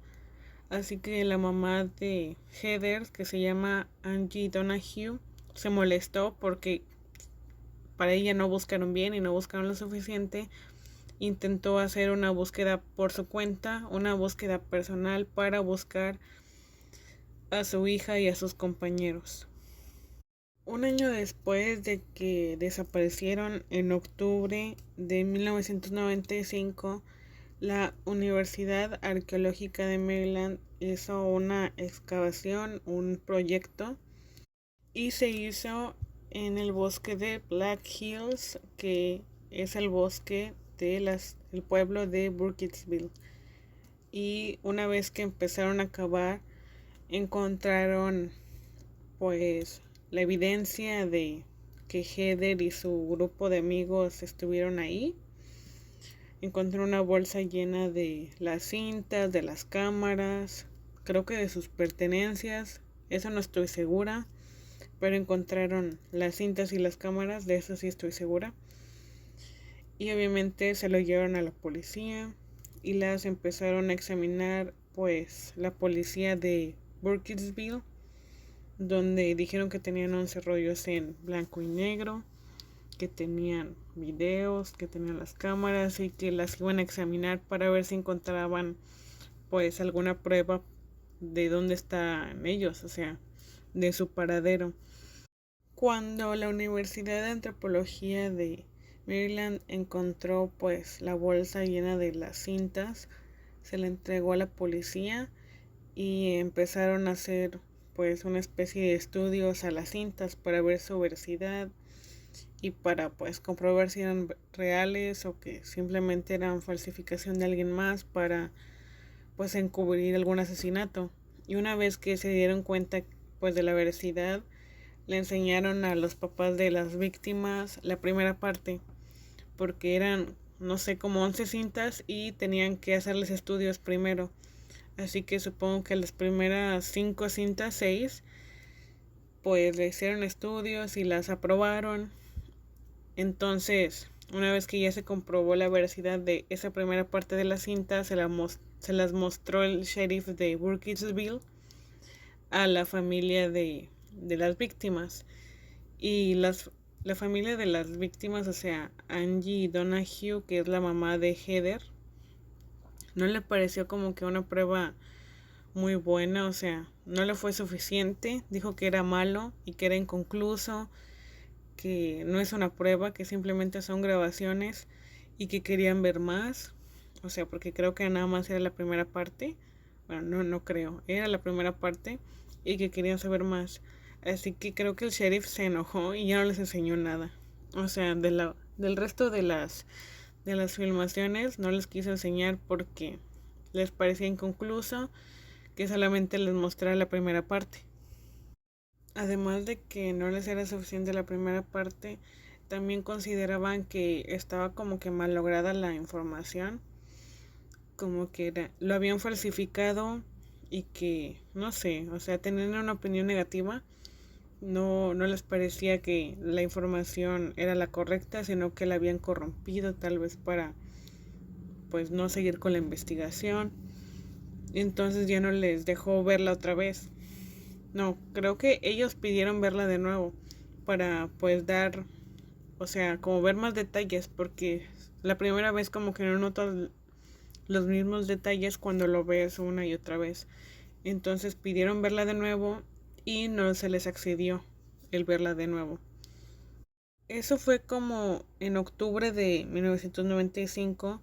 Así que la mamá de Heather, que se llama Angie Donahue, se molestó porque para ella no buscaron bien y no buscaron lo suficiente. Intentó hacer una búsqueda por su cuenta, una búsqueda personal para buscar a su hija y a sus compañeros. Un año después de que desaparecieron en octubre de 1995, la Universidad Arqueológica de Maryland hizo una excavación, un proyecto, y se hizo en el bosque de Black Hills, que es el bosque el pueblo de Burkittsville. Y una vez que empezaron a cavar, encontraron pues la evidencia de que Heather y su grupo de amigos estuvieron ahí. Encontré una bolsa llena de las cintas, de las cámaras, creo que de sus pertenencias, eso no estoy segura, pero encontraron las cintas y las cámaras, de eso sí estoy segura. Y obviamente se lo llevaron a la policía y las empezaron a examinar pues la policía de Burkittsville, donde dijeron que tenían 11 rollos en blanco y negro, que tenían videos, que tenían las cámaras y que las iban a examinar para ver si encontraban pues alguna prueba de dónde están ellos, o sea, de su paradero. Cuando la Universidad de Antropología de Maryland encontró pues la bolsa llena de las cintas, se la entregó a la policía y empezaron a hacer pues una especie de estudios a las cintas para ver su veracidad y para pues comprobar si eran reales o que simplemente eran falsificación de alguien más para pues encubrir algún asesinato. Y una vez que se dieron cuenta pues de la veracidad, le enseñaron a los papás de las víctimas la primera parte, porque eran no sé, como 11 cintas y tenían que hacerles estudios primero. Así que supongo que las primeras 5 cintas, 6, pues le hicieron estudios y las aprobaron. Entonces, una vez que ya se comprobó la veracidad de esa primera parte de la cinta, se las mostró el sheriff de Burkittsville a la familia de las víctimas. Y la familia de las víctimas, o sea, Angie Donahue, que es la mamá de Heather, no le pareció como que una prueba muy buena, o sea, no le fue suficiente. Dijo que era malo y que era inconcluso, que no es una prueba, que simplemente son grabaciones y que querían ver más. O sea, porque creo que nada más era la primera parte. Bueno, no creo, era la primera parte y que querían saber más. Así que creo que el sheriff se enojó y ya no les enseñó nada. O sea, del resto de las filmaciones no les quiso enseñar porque les parecía inconcluso que solamente les mostrara la primera parte. Además de que no les era suficiente la primera parte, también consideraban que estaba como que mal lograda la información, como que lo habían falsificado y que, no sé, o sea, tenían una opinión negativa. No les parecía que la información era la correcta, sino que la habían corrompido tal vez para pues no seguir con la investigación. Entonces ya no les dejó verla otra vez. No, creo que ellos pidieron verla de nuevo para pues dar, o sea, como ver más detalles, porque la primera vez como que no notas los mismos detalles cuando lo ves una y otra vez. Entonces pidieron verla de nuevo y no se les accedió el verla de nuevo. Eso fue como en octubre de 1995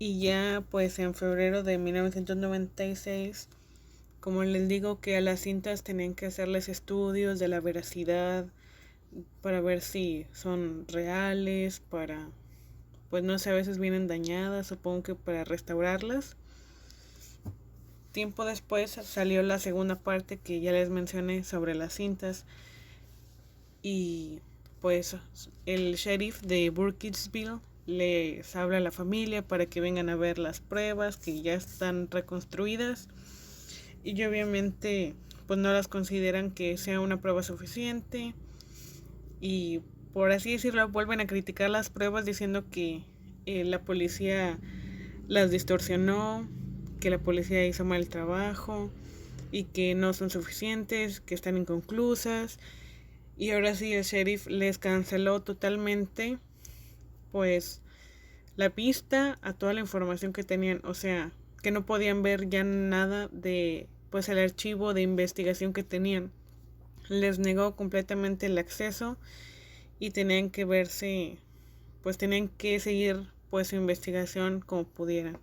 y ya pues en febrero de 1996, como les digo, que a las cintas tenían que hacerles estudios de la veracidad para ver si son reales, para, pues no sé, a veces vienen dañadas, supongo que para restaurarlas. Tiempo después salió la segunda parte que ya les mencioné sobre las cintas y pues el sheriff de Burkittsville les habla a la familia para que vengan a ver las pruebas que ya están reconstruidas y obviamente pues no las consideran que sea una prueba suficiente y por así decirlo vuelven a criticar las pruebas diciendo que la policía las distorsionó, que la policía hizo mal trabajo y que no son suficientes, que están inconclusas. Y ahora sí el sheriff les canceló totalmente pues la pista a toda la información que tenían, o sea, que no podían ver ya nada de pues el archivo de investigación que tenían. Les negó completamente el acceso y tenían que verse, pues tenían que seguir pues su investigación como pudieran.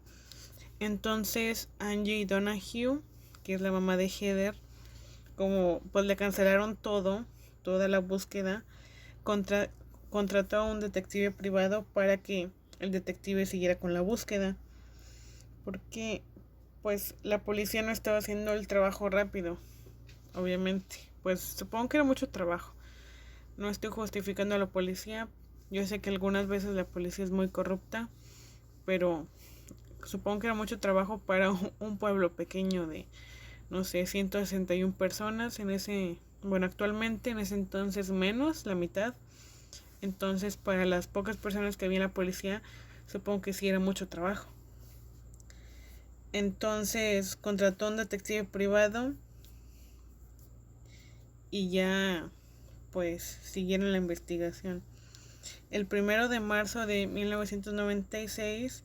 Entonces Angie Donahue, que es la mamá de Heather, como pues le cancelaron toda la búsqueda, contrató a un detective privado para que el detective siguiera con la búsqueda, porque pues la policía no estaba haciendo el trabajo rápido, obviamente. Pues supongo que era mucho trabajo. No estoy justificando a la policía. Yo sé que algunas veces la policía es muy corrupta, pero supongo que era mucho trabajo para un pueblo pequeño de, no sé, 161 personas en ese, bueno, actualmente en ese entonces menos, la mitad. Entonces, para las pocas personas que había en la policía, supongo que sí era mucho trabajo. Entonces, contrató a un detective privado y ya, pues, siguieron la investigación. El 1 de marzo de 1996,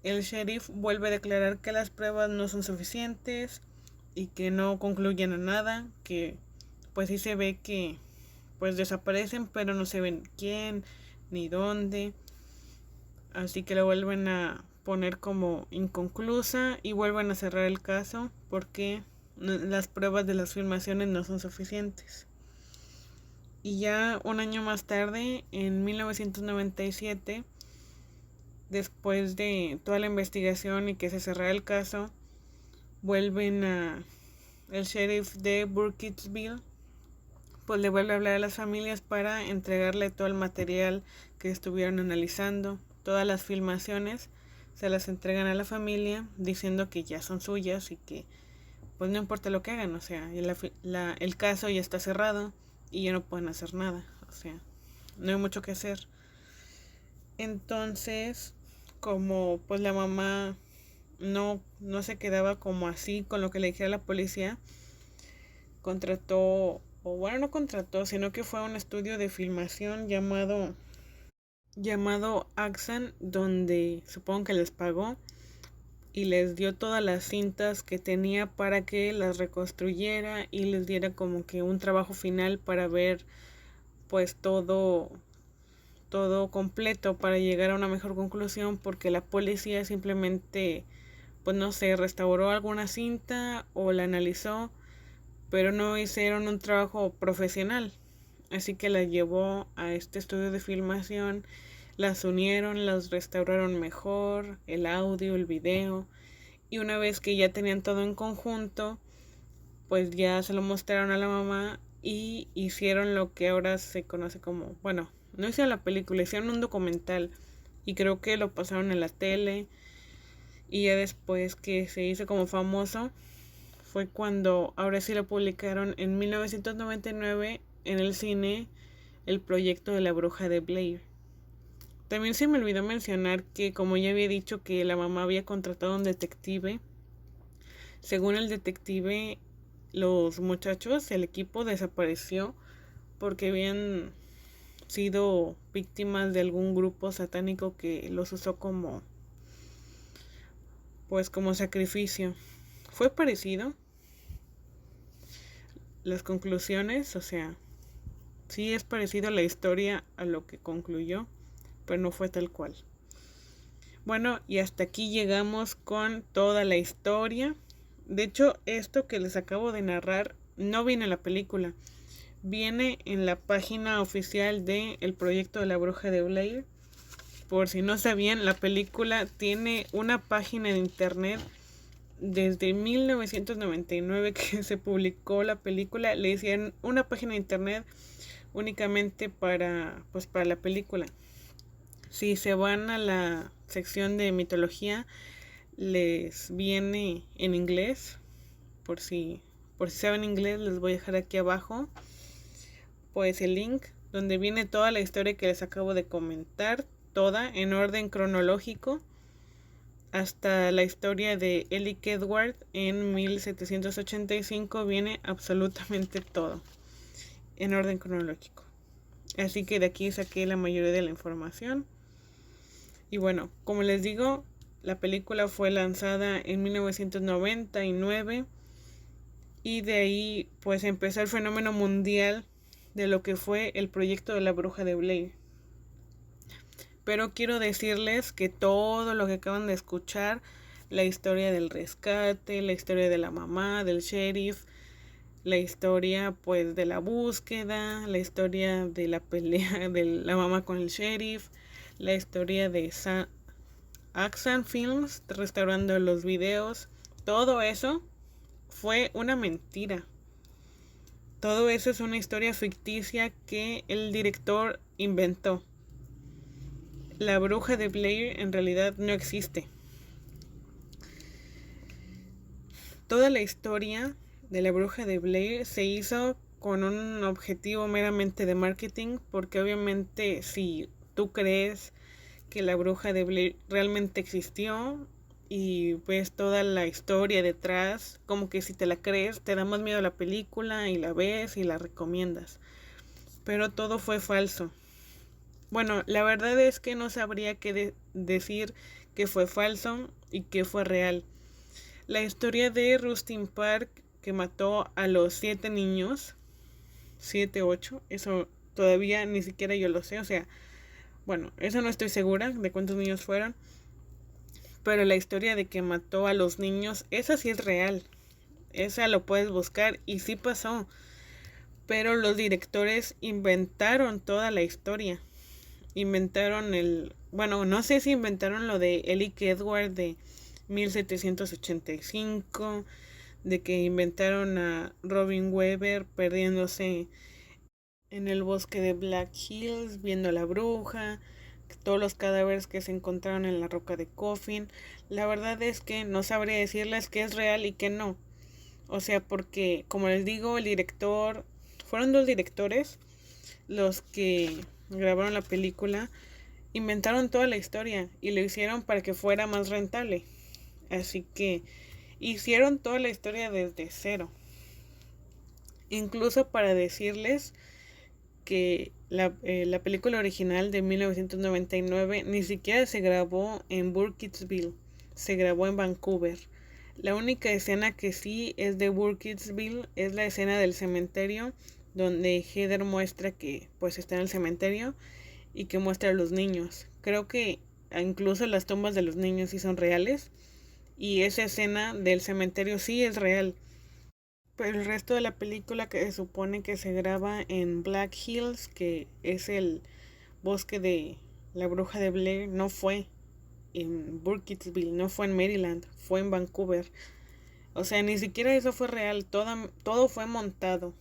el sheriff vuelve a declarar que las pruebas no son suficientes y que no concluyen a nada, que pues sí se ve que pues desaparecen, pero no se ven quién ni dónde. Así que lo vuelven a poner como inconclusa y vuelven a cerrar el caso porque las pruebas de las filmaciones no son suficientes. Y ya un año más tarde, en 1997, después de toda la investigación y que se cerrara el caso, vuelven a el sheriff de Burkittsville, pues le vuelve a hablar a las familias para entregarle todo el material que estuvieron analizando todas las filmaciones se las entregan a la familia diciendo que ya son suyas y que pues no importa lo que hagan, o sea, el caso ya está cerrado y ya no pueden hacer nada, o sea, no hay mucho que hacer. Entonces, como pues la mamá no se quedaba como así con lo que le dijera la policía, contrató, o bueno, no contrató, sino que fue a un estudio de filmación llamado Axan, donde supongo que les pagó y les dio todas las cintas que tenía para que las reconstruyera y les diera como que un trabajo final para ver pues todo completo para llegar a una mejor conclusión, porque la policía simplemente pues no sé, restauró alguna cinta o la analizó, pero no hicieron un trabajo profesional. Así que las llevó a este estudio de filmación, las unieron, las restauraron mejor, el audio, el video, y una vez que ya tenían todo en conjunto, pues ya se lo mostraron a la mamá y hicieron lo que ahora se conoce como, bueno, no hicieron la película, hicieron un documental y creo que lo pasaron en la tele y ya después que se hizo como famoso fue cuando ahora sí lo publicaron en 1999 en el cine el proyecto de la bruja de Blair. También se me olvidó mencionar que como ya había dicho que la mamá había contratado a un detective, según el detective los muchachos, el equipo desapareció porque habían sido víctimas de algún grupo satánico que los usó como como sacrificio. Fue parecido las conclusiones, o sea, sí es parecido la historia a lo que concluyó, pero no fue tal cual. Bueno, y hasta aquí llegamos con toda la historia. De hecho, esto que les acabo de narrar no viene en la película. Viene en la página oficial del proyecto de la bruja de Blair. Por si no sabían, la película tiene una página de internet desde 1999 que se publicó la película. Le hicieron una página de internet únicamente para la película. Si se van a la sección de mitología, les viene en inglés. Por si saben inglés, les voy a dejar aquí abajo pues el link donde viene toda la historia que les acabo de comentar, toda en orden cronológico, hasta la historia de Ellie Kedward en 1785 viene absolutamente todo en orden cronológico. Así que de aquí saqué la mayoría de la información. Y bueno, como les digo, la película fue lanzada en 1999 y de ahí pues empezó el fenómeno mundial de lo que fue el proyecto de la bruja de Blair. Pero quiero decirles que todo lo que acaban de escuchar, la historia del rescate, la historia de la mamá, del sheriff, la historia pues de la búsqueda, la historia de la pelea de la mamá con el sheriff, la historia de Axan Films restaurando los videos, todo eso fue una mentira. Todo eso es una historia ficticia que el director inventó. La bruja de Blair en realidad no existe. Toda la historia de la bruja de Blair se hizo con un objetivo meramente de marketing, porque obviamente si tú crees que la bruja de Blair realmente existió y ves toda la historia detrás, como que si te la crees, te da más miedo la película y la ves y la recomiendas. Pero todo fue falso. Bueno, la verdad es que no sabría qué decir que fue falso y que fue real. La historia de Rustin Park, que mató a los 7 niños, 7, 8, eso todavía ni siquiera yo lo sé, o sea, bueno, eso no estoy segura de cuántos niños fueron. Pero la historia de que mató a los niños, esa sí es real. Esa lo puedes buscar y sí pasó. Pero los directores inventaron toda la historia. Inventaron bueno, no sé si inventaron lo de Ellie Kedward de 1785, de que inventaron a Robin Weber perdiéndose en el bosque de Black Hills, viendo a la bruja, todos los cadáveres que se encontraron en la roca de Coffin. La verdad es que no sabría decirles qué es real y qué no. O sea, porque, como les digo, fueron 2 directores los que grabaron la película, inventaron toda la historia y lo hicieron para que fuera más rentable. Así que hicieron toda la historia desde cero. Incluso para decirles que la película original de 1999 ni siquiera se grabó en Burkittsville, se grabó en Vancouver. La única escena que sí es de Burkittsville es la escena del cementerio, donde Heather muestra que pues está en el cementerio y que muestra a los niños. Creo que incluso las tumbas de los niños sí son reales y esa escena del cementerio sí es real. Pero el resto de la película, que se supone que se graba en Black Hills, que es el bosque de la bruja de Blair, no fue en Burkittsville, no fue en Maryland, fue en Vancouver. O sea, ni siquiera eso fue real, todo fue montado.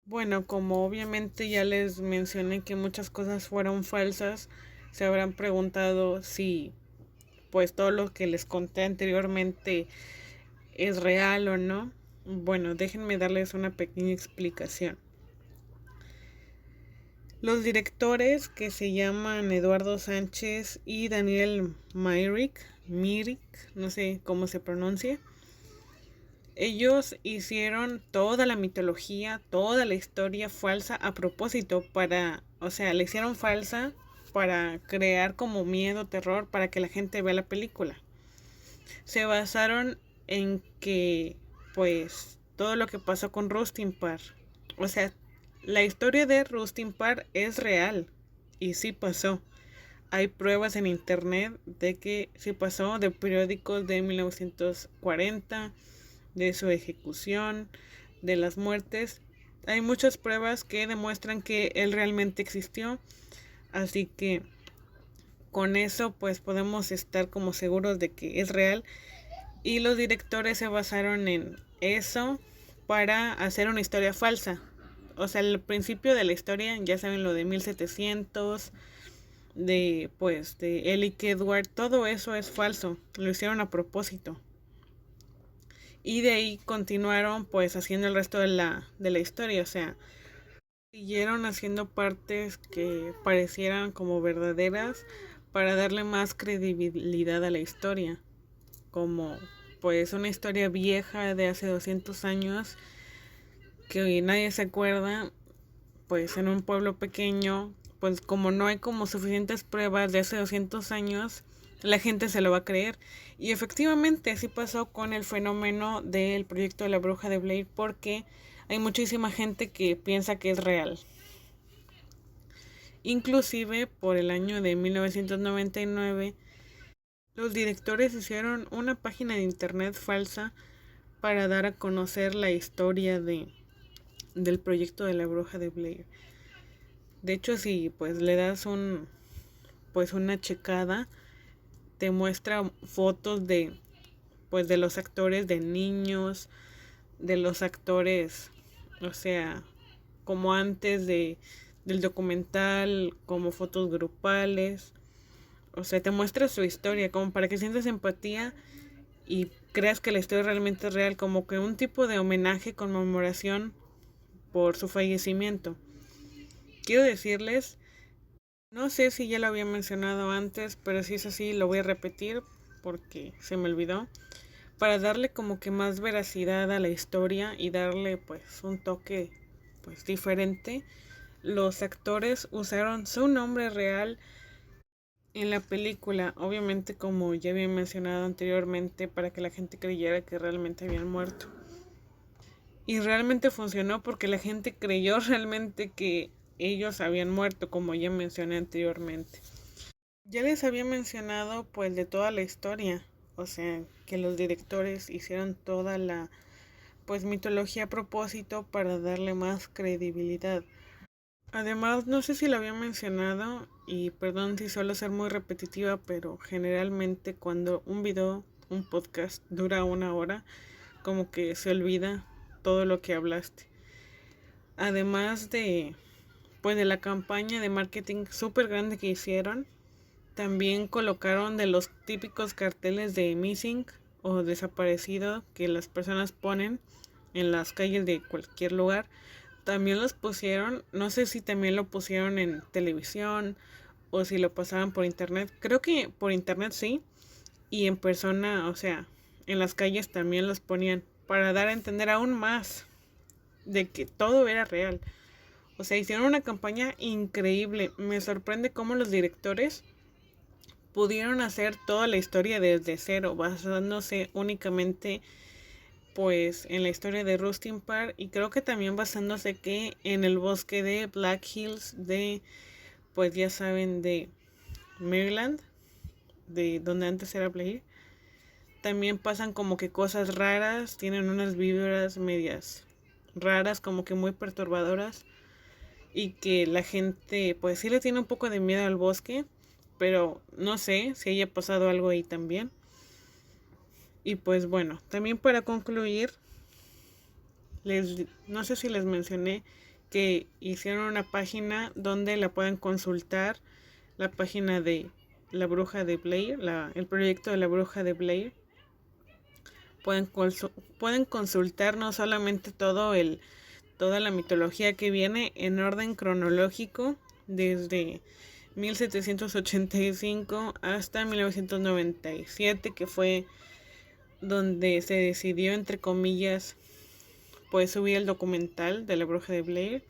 Bueno, como obviamente ya les mencioné que muchas cosas fueron falsas, se habrán preguntado si pues todo lo que les conté anteriormente es real o no. Bueno, déjenme darles una pequeña explicación. Los directores, que se llaman Eduardo Sánchez y Daniel Myrick, no sé cómo se pronuncia, ellos hicieron toda la mitología, toda la historia falsa a propósito o sea, la hicieron falsa para crear como miedo, terror, para que la gente vea la película. Se basaron en que, pues, todo lo que pasó con Rustin Parr, o sea, la historia de Rustin Parr es real y sí pasó. Hay pruebas en internet de que sí pasó, de periódicos de 1940, de su ejecución, de las muertes. Hay muchas pruebas que demuestran que él realmente existió, así que con eso pues podemos estar como seguros de que es real, y los directores se basaron en eso para hacer una historia falsa. O sea, el principio de la historia, ya saben, lo de 1700, de Ellick Edward, todo eso es falso, lo hicieron a propósito. Y de ahí continuaron pues haciendo el resto de la historia, o sea, siguieron haciendo partes que parecieran como verdaderas para darle más credibilidad a la historia, como pues una historia vieja de hace 200 años que hoy nadie se acuerda, pues en un pueblo pequeño, pues como no hay como suficientes pruebas de hace 200 años, la gente se lo va a creer. Y efectivamente así pasó con el fenómeno del proyecto de la bruja de Blair, porque hay muchísima gente que piensa que es real. Inclusive por el año de 1999, los directores hicieron una página de internet falsa para dar a conocer la historia del proyecto de la bruja de Blair. De hecho, si pues le das una checada, te muestra fotos de los actores, de niños, de los actores, o sea, como antes del documental, como fotos grupales. O sea, te muestra su historia, como para que sientas empatía y creas que la historia realmente es real, como que un tipo de homenaje, conmemoración por su fallecimiento. Quiero decirles, no sé si ya lo había mencionado antes, pero si es así lo voy a repetir porque se me olvidó, para darle como que más veracidad a la historia y darle pues un toque pues diferente. Los actores usaron su nombre real en la película, obviamente como ya había mencionado anteriormente, para que la gente creyera que realmente habían muerto. Y realmente funcionó porque la gente creyó realmente que ellos habían muerto, como ya mencioné anteriormente. Ya les había mencionado pues de toda la historia, o sea, que los directores hicieron toda la pues mitología a propósito para darle más credibilidad. Además, no sé si lo había mencionado y perdón si suelo ser muy repetitiva, pero generalmente cuando un podcast dura 1 hora, como que se olvida todo lo que hablaste. Además de pues de la campaña de marketing súper grande que hicieron. También colocaron de los típicos carteles de missing o desaparecido que las personas ponen en las calles de cualquier lugar. También los pusieron, no sé si también lo pusieron en televisión o si lo pasaban por internet. Creo que por internet sí, y en persona, o sea, en las calles también los ponían para dar a entender aún más de que todo era real. O sea, hicieron una campaña increíble. Me sorprende cómo los directores pudieron hacer toda la historia desde cero, basándose únicamente pues en la historia de Rustin Park, y creo que también basándose que en el bosque de Black Hills de, pues ya saben, de Maryland, de donde antes era Blair. También pasan como que cosas raras, tienen unas vibras medias raras, como que muy perturbadoras, y que la gente pues sí le tiene un poco de miedo al bosque, pero no sé si haya pasado algo ahí también. Y pues bueno, también para concluir, no sé si les mencioné que hicieron una página donde la pueden consultar, la página de la bruja de Blair, el proyecto de la bruja de Blair. Pueden consultar no solamente toda la mitología que viene en orden cronológico desde 1785 hasta 1997, que fue donde se decidió, entre comillas, pues subir el documental de la bruja de Blair.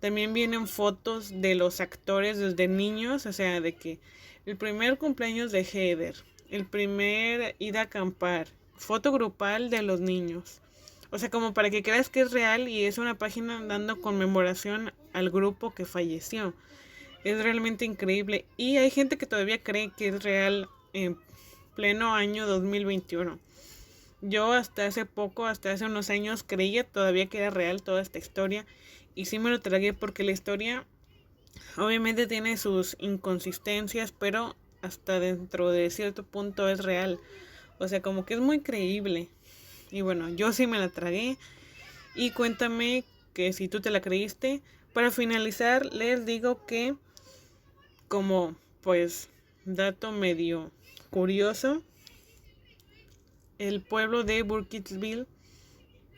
También vienen fotos de los actores desde niños, o sea, de que el primer cumpleaños de Heather, el primer ida a acampar, foto grupal de los niños. O sea, como para que creas que es real, y es una página dando conmemoración al grupo que falleció. Es realmente increíble. Y hay gente que todavía cree que es real en pleno año 2021. Yo hasta hace unos años, creía todavía que era real toda esta historia. Y sí me lo tragué porque la historia obviamente tiene sus inconsistencias, pero hasta dentro de cierto punto es real. O sea, como que es muy creíble. Y bueno, yo sí me la tragué. Y cuéntame que si tú te la creíste. Para finalizar, les digo que, como pues dato medio curioso, el pueblo de Burkittsville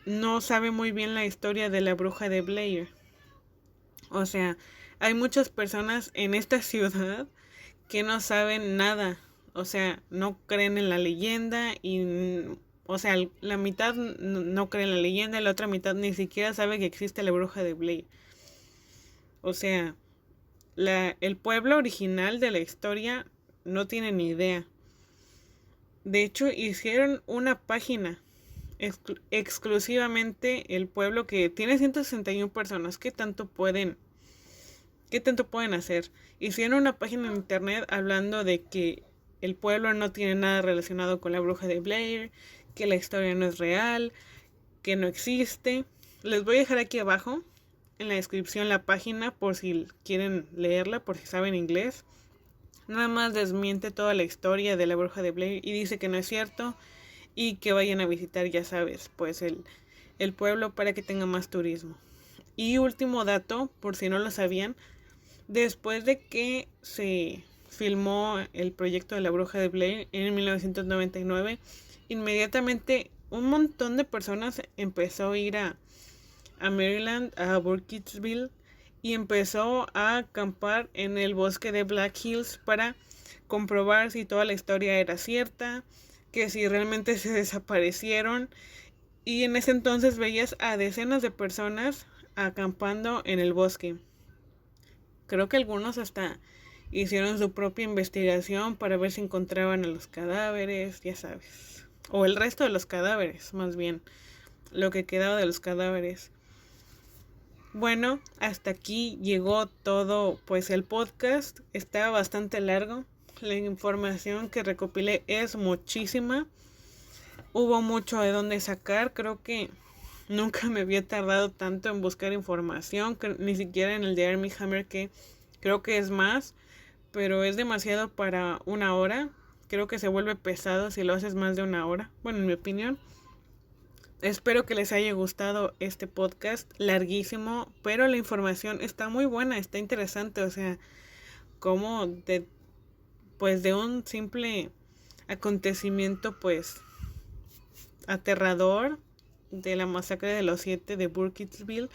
no sabe muy bien la historia de la bruja de Blair. O sea, hay muchas personas en esta ciudad que no saben nada. O sea, no creen en la leyenda y, o sea, la mitad no cree en la leyenda y la otra mitad ni siquiera sabe que existe la bruja de Blair. O sea, el pueblo original de la historia no tiene ni idea. De hecho, hicieron una página exclusivamente el pueblo, que tiene 161 personas. ¿Qué tanto pueden hacer? Hicieron una página en internet hablando de que el pueblo no tiene nada relacionado con la bruja de Blair, que la historia no es real, que no existe. Les voy a dejar aquí abajo en la descripción la página por si quieren leerla, por si saben inglés. Nada más desmiente toda la historia de la bruja de Blair y dice que no es cierto, y que vayan a visitar, ya sabes, pues el pueblo para que tenga más turismo. Y último dato, por si no lo sabían, después de que se filmó el proyecto de la bruja de Blair en 1999, inmediatamente un montón de personas empezó a ir a Maryland, a Burkittsville, y empezó a acampar en el bosque de Black Hills para comprobar si toda la historia era cierta, que si realmente se desaparecieron. Y en ese entonces veías a decenas de personas acampando en el bosque. Creo que algunos hasta hicieron su propia investigación para ver si encontraban a los cadáveres, ya sabes. O el resto de los cadáveres, más bien. Lo que quedaba de los cadáveres. Bueno, hasta aquí llegó todo, pues el podcast. Está bastante largo. La información que recopilé es muchísima. Hubo mucho de dónde sacar. Creo que nunca me había tardado tanto en buscar información, ni siquiera en el de Armie Hammer, que creo que es más, pero es demasiado para una hora. Creo que se vuelve pesado si lo haces más de una hora, bueno, en mi opinión. Espero que les haya gustado este podcast larguísimo, pero la información está muy buena, está interesante, o sea, como de un simple acontecimiento pues aterrador de la masacre de los 7 de Burkittsville,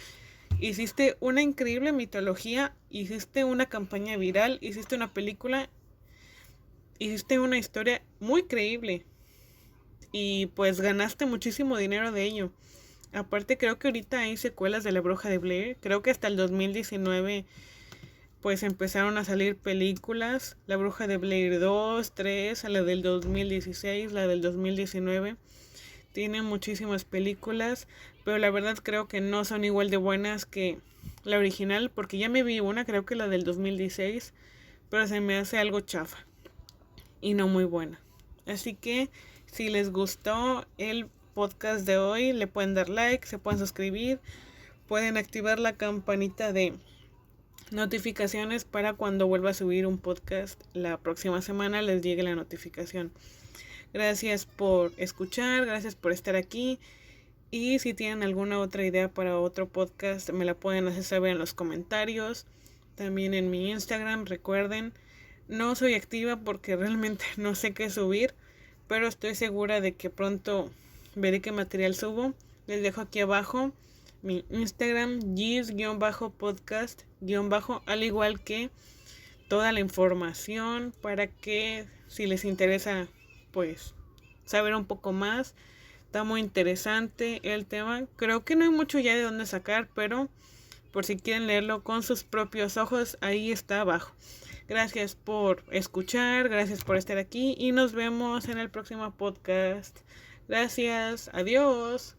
hiciste una increíble mitología, hiciste una campaña viral, hiciste una película, hiciste una historia muy creíble y pues ganaste muchísimo dinero de ello. Aparte creo que ahorita hay secuelas de La Bruja de Blair, creo que hasta el 2019 pues empezaron a salir películas, La Bruja de Blair 2, 3, la del 2016, la del 2019. Tiene muchísimas películas, pero la verdad creo que no son igual de buenas que la original, porque ya me vi una, creo que la del 2016, pero se me hace algo chafa y no muy buena. Así que si les gustó el podcast de hoy, le pueden dar like, se pueden suscribir, pueden activar la campanita de notificaciones para cuando vuelva a subir un podcast la próxima semana les llegue la notificación. Gracias por escuchar, gracias por estar aquí. Y si tienen alguna otra idea para otro podcast, me la pueden hacer saber en los comentarios. También en mi Instagram, recuerden, no soy activa porque realmente no sé qué subir, pero estoy segura de que pronto veré qué material subo. Les dejo aquí abajo mi Instagram, gis-podcast-, al igual que toda la información para que si les interesa pues saber un poco más. Está muy interesante el tema. Creo que no hay mucho ya de dónde sacar, pero por si quieren leerlo con sus propios ojos, ahí está abajo. Gracias por escuchar, gracias por estar aquí y nos vemos en el próximo podcast. Gracias, adiós.